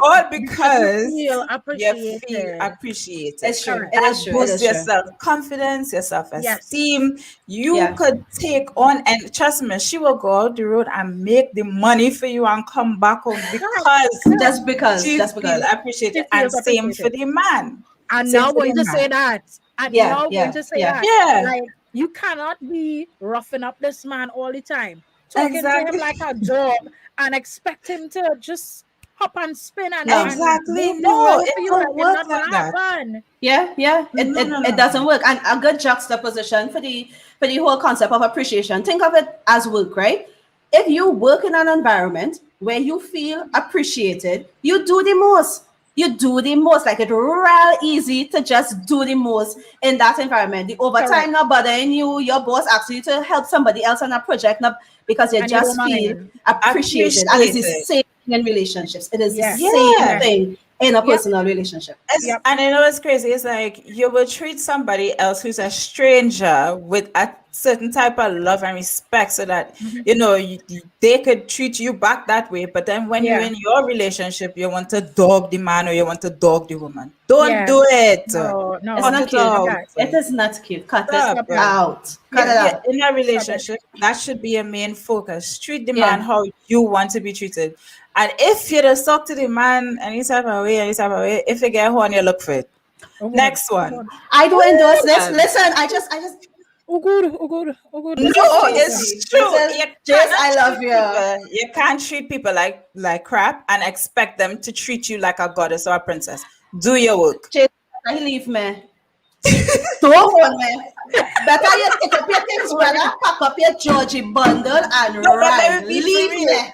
All because you feel appreciated. It's true. That boosts your self-confidence, your self-esteem. You could take on, and trust me, she will go out the road and make the money for you and come back home because she feels appreciated. And same for the man. I'm not going to say that. Like, you cannot be roughing up this man all the time, talking to him like a dog and expect him to just hop and spin and Exactly. and No, move the it for you. don't It's work not like gonna that. happen. Yeah, it No. doesn't work. And a good juxtaposition for the whole concept of appreciation. Think of it as work, right? If you work in an environment where you feel appreciated, you do the most. You do the most. Like it's real easy to just do the most in that environment. The overtime Correct. not bothering you, your boss asks you to help somebody else on a project, not because you And you don't just feel mind. appreciated. And it's the Appreciated. same thing in relationships. It is the Yes. same Yeah. Yes. thing in a Yep. personal relationship. Yep. And you know what's crazy? It's like you will treat somebody else who's a stranger with a certain type of love and respect so that, you know, they could treat you back that way. But then when you're Yeah. in your relationship, you want to dog the man or you want to dog the woman. Don't do Yes. it. No, It's no. Cut not it cute. Stop out. that. It is not cute. Cut it Stop Stop it. it. out. Cut Yeah. it Yeah, out. in a Stop it. relationship, that should be a main focus. Treat the man Yeah. how you want to be treated. And if you just talk to the man any type of way, if you get horny, you look for it. Oh God. Next Oh one. God. I do endorse this. Man. Listen, I just Oh good. Oh good. Oh good. No, This is true. it's This true. is You Jace, cannot I love treat you. people. You can't treat people like crap and expect them to treat you like a goddess or a princess. Do your work. Jace, I leave me. Don't hold me. Better you take up your things, brother. Pack up your Georgie bundle and No, but let ride. me be for Leave real. me.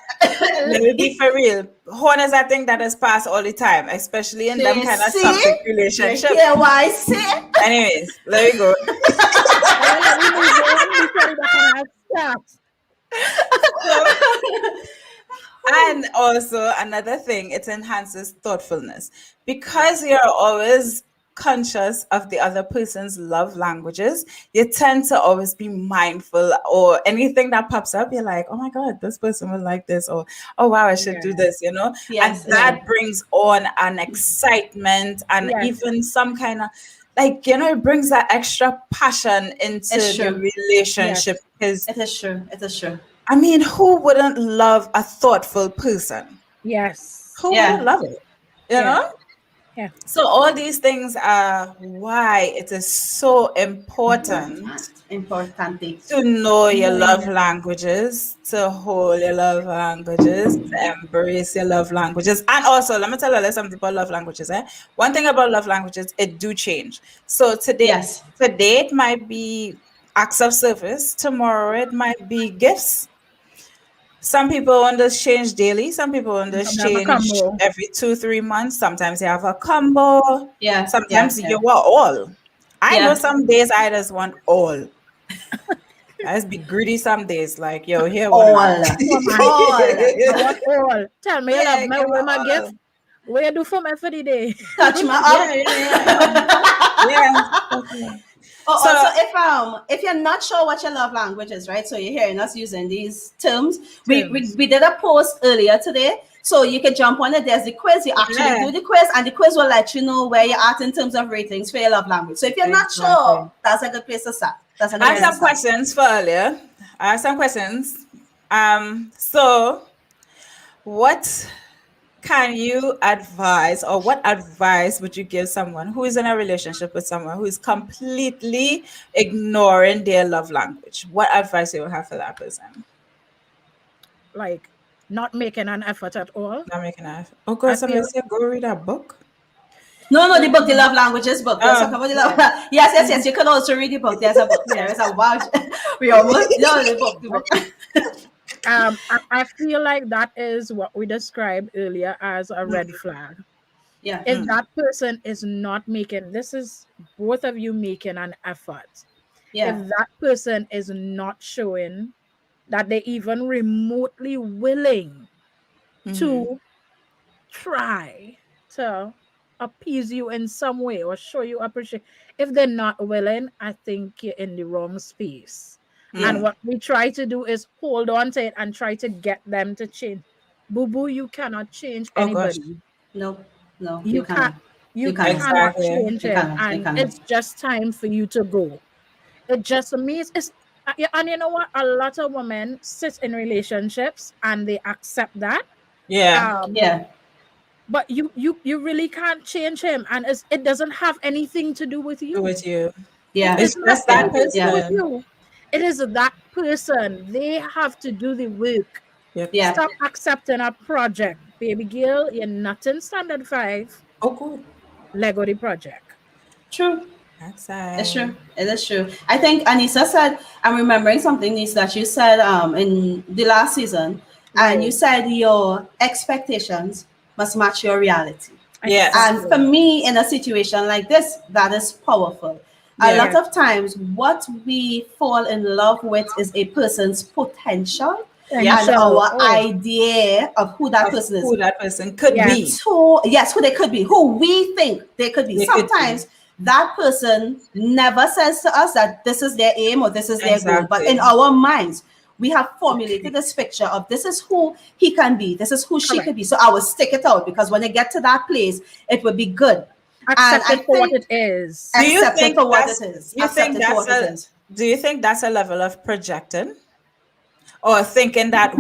Let me be for real. Horn is a thing that is passed all the time, especially in them kind of See? toxic You relationships. hear what I say? Anyways, let me go. Well, let me move on before the back starts. And also another thing, it enhances thoughtfulness because you're always conscious of the other person's love languages. You tend to always be mindful, or anything that pops up, you're like, oh my God, this person would like this, or oh wow, I should do this, you know? Yes, And that brings on an excitement and Yes. even some kind of, like, you know, it brings that extra passion into It's the true. relationship because It is true. It is true. I mean, who wouldn't love a thoughtful person? Yes. Who Yeah. wouldn't love it? You Yeah. know? Yeah. So all these things are why it is so important Importante. to know your love languages, to hold your love languages, to embrace your love languages. And also, let me tell you something about love languages. One thing about love languages, it do change. So today it might be acts of service. Tomorrow it might be gifts. Some people want this change daily. Some people want this Some have a change combo. every 2-3 months. Sometimes you have a combo. Yeah. Sometimes yeah. you want all. I know Yeah. some days I just want all. I just be greedy some days. Like, yo, here All. one. Come on. All. I want all. Tell me you Yeah, love me give with me my all. gift. What you do for me for the day? Touch my up. Yeah. Oh, So- also, if you're not sure what your love language is, right? So you're hearing us using these terms. We did a post earlier today, so you can jump on it. There's the quiz. You actually do the quiz, and the quiz will let you know where you're at in terms of ratings for your love language. So if you're not sure, that's a good place to start. That's a good I have place to some start. questions for earlier. I have some questions. So what can you advise, or what advice would you give someone who is in a relationship with someone who is completely ignoring their love language? What advice you would have for that person? Like not making an effort at all. Not making an effort. Oh, God, somebody feel- said go read a book. No, the book, the love languages book. Let's talk about the love. Yes. You can also read the book. There's a book. There is a wow. We almost the book. I feel like that is what we described earlier as a red flag. Yeah. If that person is not making, this is both of you making an effort. Yeah. If that person is not showing that they're even remotely willing to try to appease you in some way or show you appreciation, if they're not willing, I think you're in the wrong space. And what we try to do is hold on to it and try to get them to change. Boo boo, you cannot change Oh, gosh. anybody. No, You can't. You cannot. cannot Exactly. change You it, cannot, you and cannot. it's just time for you to go. It just means it's. Yeah, and you know what? A lot of women sit in relationships and they accept that. Yeah. Yeah. But you really can't change him, and it doesn't have anything to do with you. With you. Yeah. It's just that nothing to do with person. you. It is that person. They have to do the work. Yep. Yeah. Stop accepting a project. Baby girl, you're not in standard 5. Oh, good. Lego the project. True. That's It's right. true. It is true. I think Anissa said, I'm remembering something, Nis, that you said in the last season, and you Right. said your expectations must match your reality. Yes. And for Exactly. me, in a situation like this, that is powerful. A Yeah. lot of times, what we fall in love with is a person's potential Yep. and Potential. our Oh, idea of who that Of person is. who that person could yeah. be. So, yes, who they could be, who we think they could be. They could be. Sometimes that person never says to us that this is their aim or this is their goal, but in Exactly. our minds, we have formulated this picture of this is who he can be, this is who she Correct. could be. So I will stick it out because when I get to that place, it will be good. And Accept I it for what think it is. Do you accept it think for what that's it is. you Accept think it for that's what it a is. do you think that's a level of projecting? Or thinking that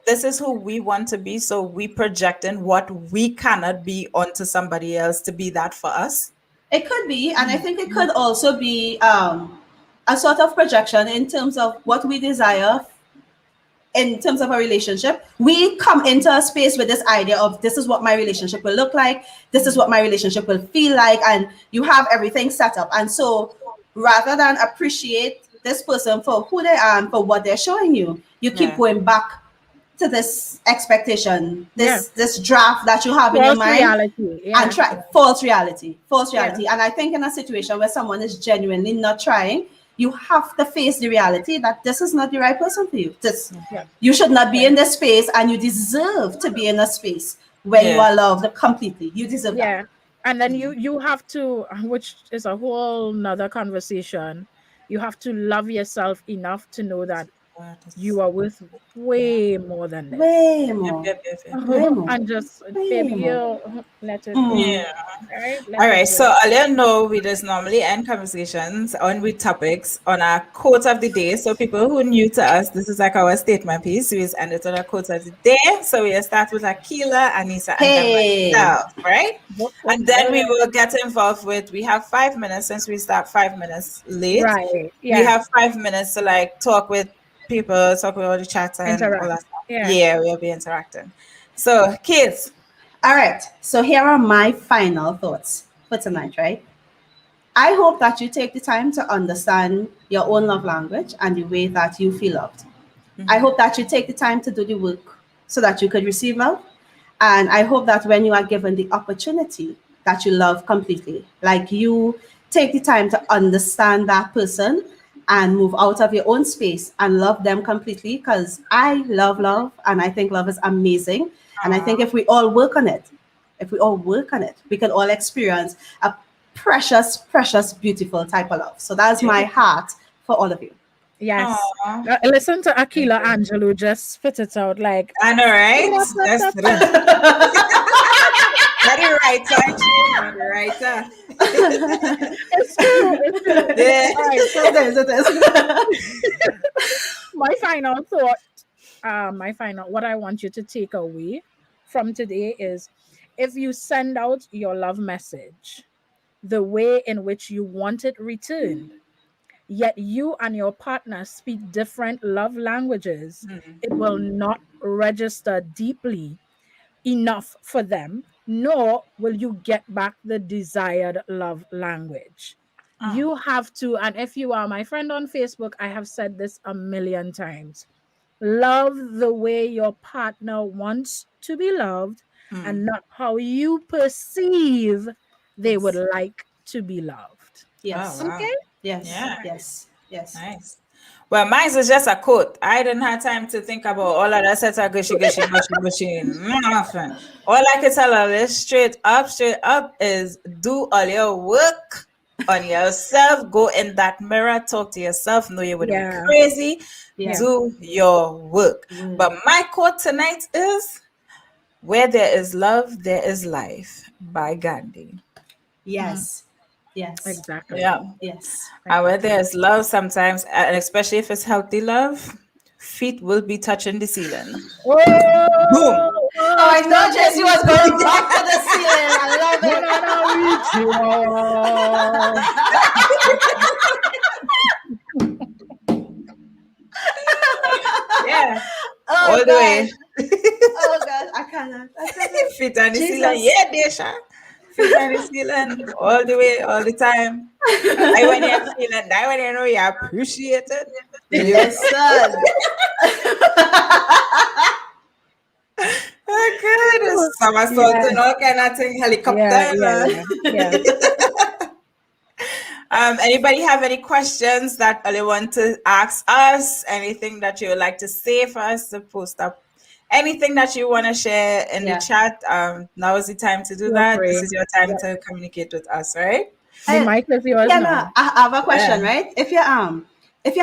this is who we want to be, so we projecting what we cannot be onto somebody else to be that for us? It could be, and I think it could also be a sort of projection in terms of what we desire in terms of a relationship. We come into a space with this idea of this is what my relationship will look like, this is what my relationship will feel like, and you have everything set up. And so rather than appreciate this person for who they are and for what they're showing you, you keep Yeah. going back to this expectation, Yeah. this draft that you have in your False mind reality. Yeah. and try false reality. Yeah. And I think in a situation where someone is genuinely not trying, you have to face the reality that this is not the right person for you. This Yeah. you should not be in this space, and you deserve to be in a space where you Yeah. are loved completely. You deserve that. Yeah. And then you have to, which is a whole nother conversation. You have to love yourself enough to know that you are worth way more than this. Way Yep, more. yep, yep, yep. Way more. And just Way baby more. girl, let it go. Yeah. Right? Let All it right. go. So I'll let you know we just normally end conversations on with topics on our quote of the day. So people who are new to us, this is like our statement piece. We just end it on our quote of the day. So we'll start with Akila, Anissa, and Hey. then myself, right? Whoop, And then we whoop. will get involved with, we have 5 minutes since we start 5 minutes late. Right. We Yeah. have 5 minutes to like talk with people, talk with all the chats and Interact. all that stuff. Yeah. Yeah, we'll be interacting. So kids, All right. So here are my final thoughts for tonight, right? I hope that you take the time to understand your own love language and the way that you feel loved. I hope that you take the time to do the work so that you could receive love. And I hope that when you are given the opportunity that you love completely, like you take the time to understand that person and move out of your own space and love them completely, because I love love and I think love is amazing. And I think if we all work on it, we can all experience a precious, precious, beautiful type of love. So that's my heart for all of you. Yes. Aw. Listen to Akila Angelo just spit it out like I know, right? That's the writer. it's true. It's true. Yeah. All right, so It is. my final thought, what I want you to take away from today is if you send out your love message the way in which you want it returned, yet you and your partner speak different love languages, it will not register deeply enough for them, nor will you get back the desired love language. You have to, and if you are my friend on Facebook, I have said this a million times. Love the way your partner wants to be loved and not how you perceive they would like to be loved. Yes. Oh, wow. Okay? Yes. Yeah. Yes. Yes. Nice. Well, mine is just a quote. I didn't have time to think about all of that set of gushy. Nothing. All I can tell her is straight up is do all your work on yourself. Go in that mirror, talk to yourself. Know you would be crazy. Yeah. Do your work. But my quote tonight is, "Where there is love, there is life," by Gandhi. Yes. Yes. Exactly. Yeah. Yes. And where there's love sometimes, and especially if it's healthy love, feet will be touching the ceiling. Oh, Boom. Oh, I thought Jesse was going back to the ceiling. I love it. Yeah. Oh, all the way. Oh God, I cannot. Fit and Zealand, yeah, Desha. Fit and Zealand, all the way, all the time. I when you're feeling that, when you know you appreciate it. Listen. Oh God, somersaulting, all kind of thing, helicopter. Yeah. Anybody have any questions that they want to ask us? Anything that you would like to say for us to post up? Anything that you want to share in the chat? Now is the time to do that. This is your time to communicate with us, right? The mic is yours now. I have a question, right? If you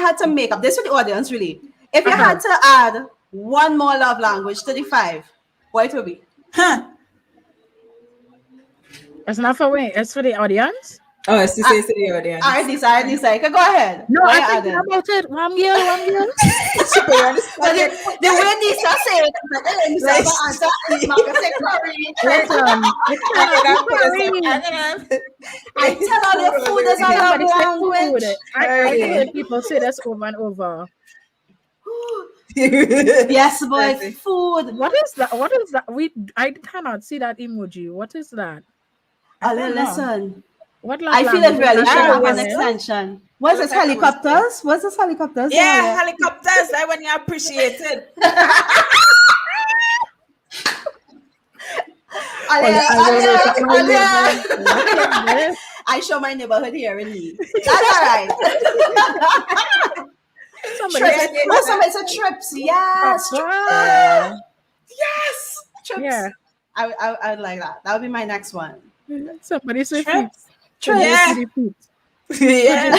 had to make up this for the audience, really, if you had to add one more love language to the 5, what it would be? It's not for me. It's for the audience. Oh, it's to say to the audience. I decide. Go ahead. No, I think about it. One girl. The way Nisa said it, I tell all your food is a love language. I hear people say this over and over. Yes, boy, food. What is that? I cannot see that emoji. What is that? Listen. I feel it really should have an extension. What's this, helicopters? What's this, helicopters? Yeah, helicopters. I when you appreciate it. I show my neighborhood here in me. That's all right. Somebody said trips. Yes. Yes. Trips. Yeah. I would like that. That would be my next one. Somebody said trips. Yeah. Yeah.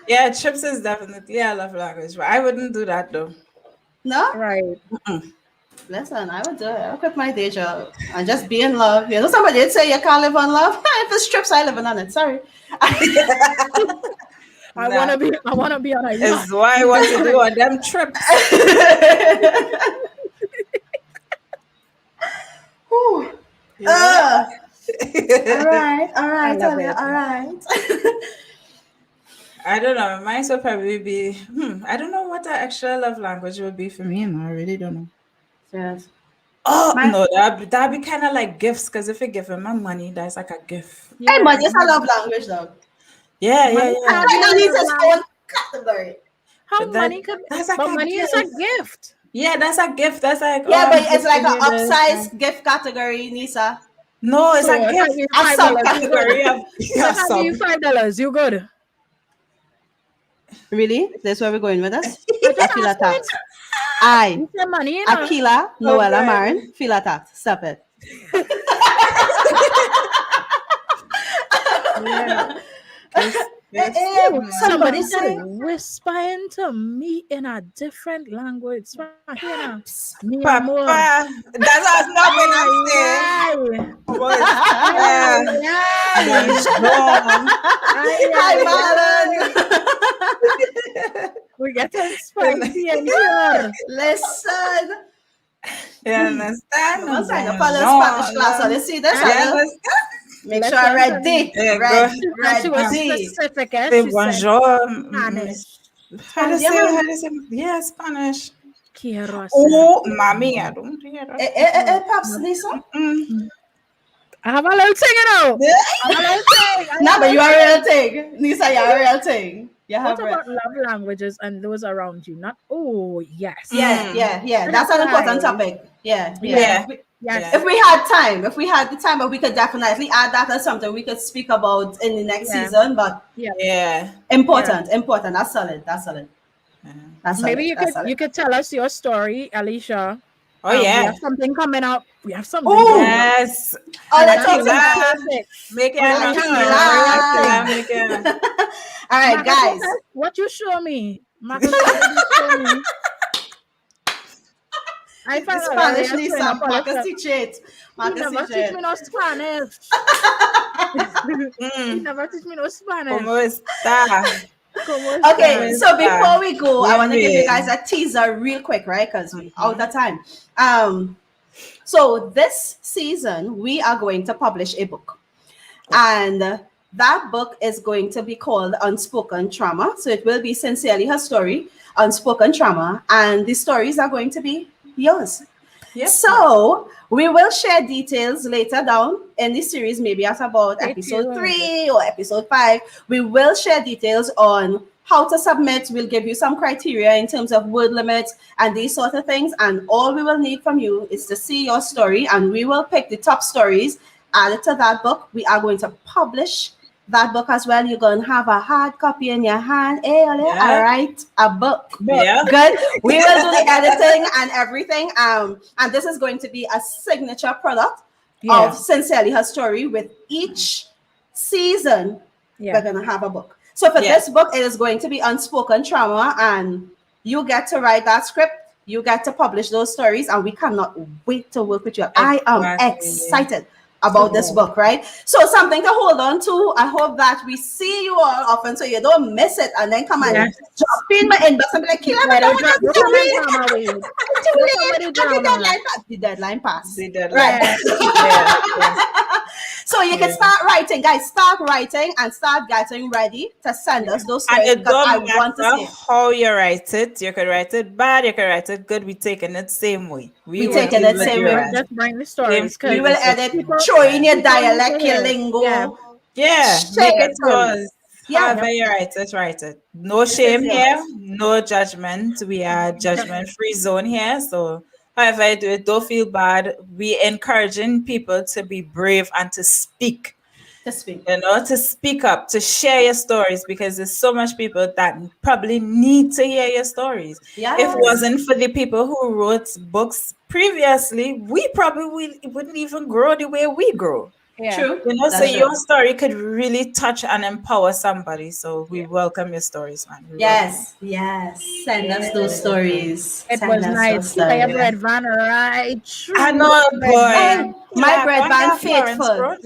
Yeah, trips is definitely a love language, but I wouldn't do that though. No? Right. Listen, I would do it. I'll quit my day job and just be in love. You know, somebody did say you can't live on love. If it's trips, I live on it. Sorry. I wanna be on a yacht. Is why I want to do on them trips. Yeah. All right. All right. I don't know. Mine would probably be. I don't know what the extra love language would be for me. I really don't know. Yes. Oh no, that'd be kind of like gifts. Because if you give him my money, that's like a gift. Hey, money is a love language, though. Yeah. Money is its own category. Money is a gift. Yeah, that's a gift. That's like but it's like an upsized gift category, Nisa. No, it's a gift. A subcategory of $5. You good? Really? That's where we're going with us? Akila tax. Akila, Noella Marin, Fila tax. Stop it. Somebody said whisper into me in a different language. Papa, that's not when I say. Hi, Marlon. We get spicy and here. Listen. You understand? Once I follow Spanish class, so you see this? Make sure I'm ready. Ready. Bonjour. How to say? Yeah, Spanish. Oh, mommy, I don't hear that. Pops, Nisa? I have a little thing, you know. No, but you are a real thing. Nisa, you're a real thing. What about love languages and those around you? Yes. Yeah. That's an important topic. Yeah. Yes. If we had the time, but we could definitely add that as something we could speak about in the next season. But important. That's solid. Maybe you could tell us your story, Alicia. Oh yeah, we have something coming up. We have something. Oh yes. Let's talk about make it. All right, guys. What you show me? I found Spanish, Lisa. Marcus teach it. Never teach me no Spanish. Never teach me no Spanish. ¿Cómo está? Okay, so before we go, I want to give you guys a teaser real quick, right? Because we're out of time. So this season, we are going to publish a book. And That book is going to be called Unspoken Trauma. So it will be Sincerely Her Story, Unspoken Trauma, and the stories are going to be yours. Yes. So we will share details later down in the series, maybe at about episode 3 or episode 5. We will share details on how to submit. We'll give you some criteria in terms of word limits and these sort of things. And all we will need from you is to see your story, and we will pick the top stories added to that book. We are going to publish that book as well. You're going to have a hard copy in your hand. Hey, all right, a book. Yeah. Good. We will do the editing and everything. And this is going to be a signature product of Sincerely Her Story. With each season, we're going to have a book. So for this book, it is going to be Unspoken Trauma, and you get to write that script. You get to publish those stories, and we cannot wait to work with you. I am excited about this book, right? So something to hold on to. I hope that we see you all often so you don't miss it, and then come and jump in my inbox and be like, the deadline passed. Right. So you can start writing, guys. Start writing and start getting ready to send us those stories. And it don't matter how you write it. You can write it bad, you can write it good. We taking it same way. We taking it same way. Just bring the stories. We will edit, show in your dialect, your lingo. Yeah, make it yours. However you write it. No shame here, no judgment. We are judgment-free zone here. So however I do it, don't feel bad. We encouraging people to be brave and to speak. To speak up, to share your stories, because there's so much people that probably need to hear your stories. Yes. If it wasn't for the people who wrote books previously, we probably wouldn't even grow the way we grow. Yeah. True. So your story could really touch and empower somebody. So we welcome your stories, man. Yes. Send us those stories. It was nice. Your bread van, right? True. I know, boy. My bread van faithful.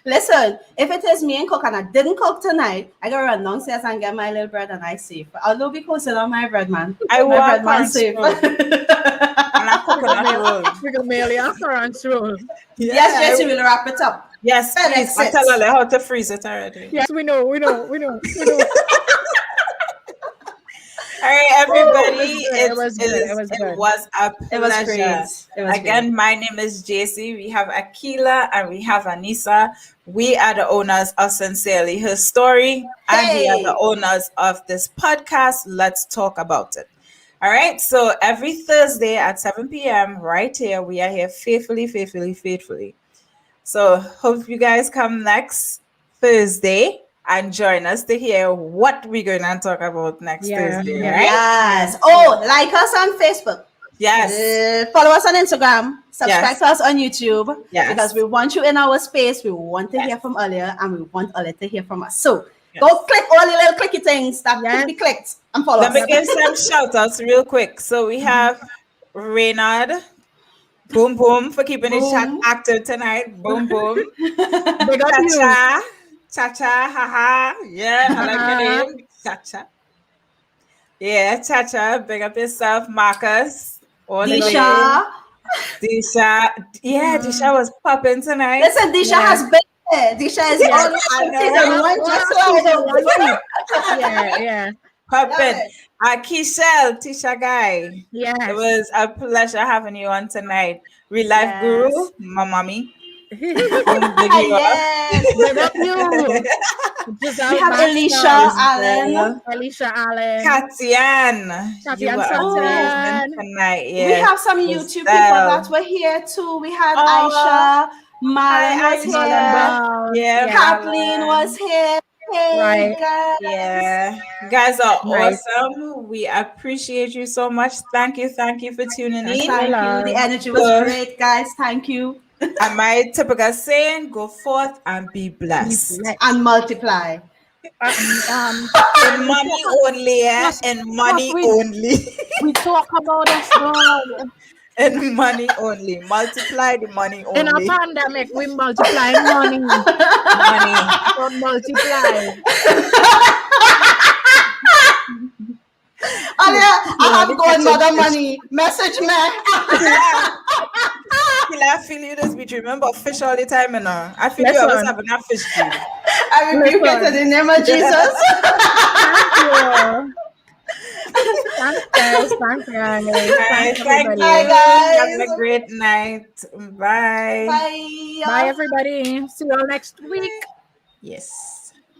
Listen, if it is me and cook and I didn't cook tonight, I gotta run downstairs and get my little bread and I safe. Although be posted on my bread man. I my bread man safe. And I coconut roll. We're gonna mail you after lunch roll. Yes, Jesse, we'll wrap it up. Yes, please. I tell her how to freeze it already. Yes, we know. All right, everybody. It was good. It was a pleasure. Again, my name is JC. We have Akila and we have Anissa. We are the owners of Sincerely Her Story, and we are the owners of this podcast. Let's talk about it. All right. So every Thursday at 7 p.m. right here, we are here faithfully. So hope you guys come next Thursday and join us to hear what we're going to talk about next Thursday. Right? Yes. Oh, like us on Facebook. Yes. Follow us on Instagram. Subscribe to us on YouTube. Yes. Because we want you in our space. We want to hear from Olia, and we want Olia to hear from us. So go click all the little clicky things that could be clicked and follow us. Let me give some shout outs real quick. So we have Reynard. Boom, boom, for keeping the chat active tonight. Boom, boom. Cha-cha, haha. Yeah, I like your name. Cha-cha. Yeah, Cha-cha. Big up yourself, Marcus. Disha. Yeah, Disha was popping tonight. Listen, Disha has been there. Disha is Yeah. Popping. Tisha guy. Yeah. It was a pleasure having you on tonight. Real life guru, my mommy. Big up you. We have Alicia Allen. Katian. Tonight. Yeah. We have some YouTube people that were here too. We had Aisha. Marlon was here. Yeah. Kathleen was here. Hey, guys. Yeah. You guys are awesome. We appreciate you so much. Thank you for tuning in. Thank you. The energy was great, guys. Thank you. And my typical saying, go forth and be blessed. And multiply. In money only, in money only. We talk about us now. In money only. Multiply the money only. In a pandemic, we multiply money. Don't multiply. I have godmother money. Message me. I feel you this bitch. Remember fish all the time, you know. I feel you always having a fish dream. I rebuke it in the name of Jesus. Thank you. Thanks, guys. Thanks, guys. Thanks, Thank everybody. you. Bye, guys. Have a great night. Bye. Bye. Bye, everybody. See you all next week. Yes.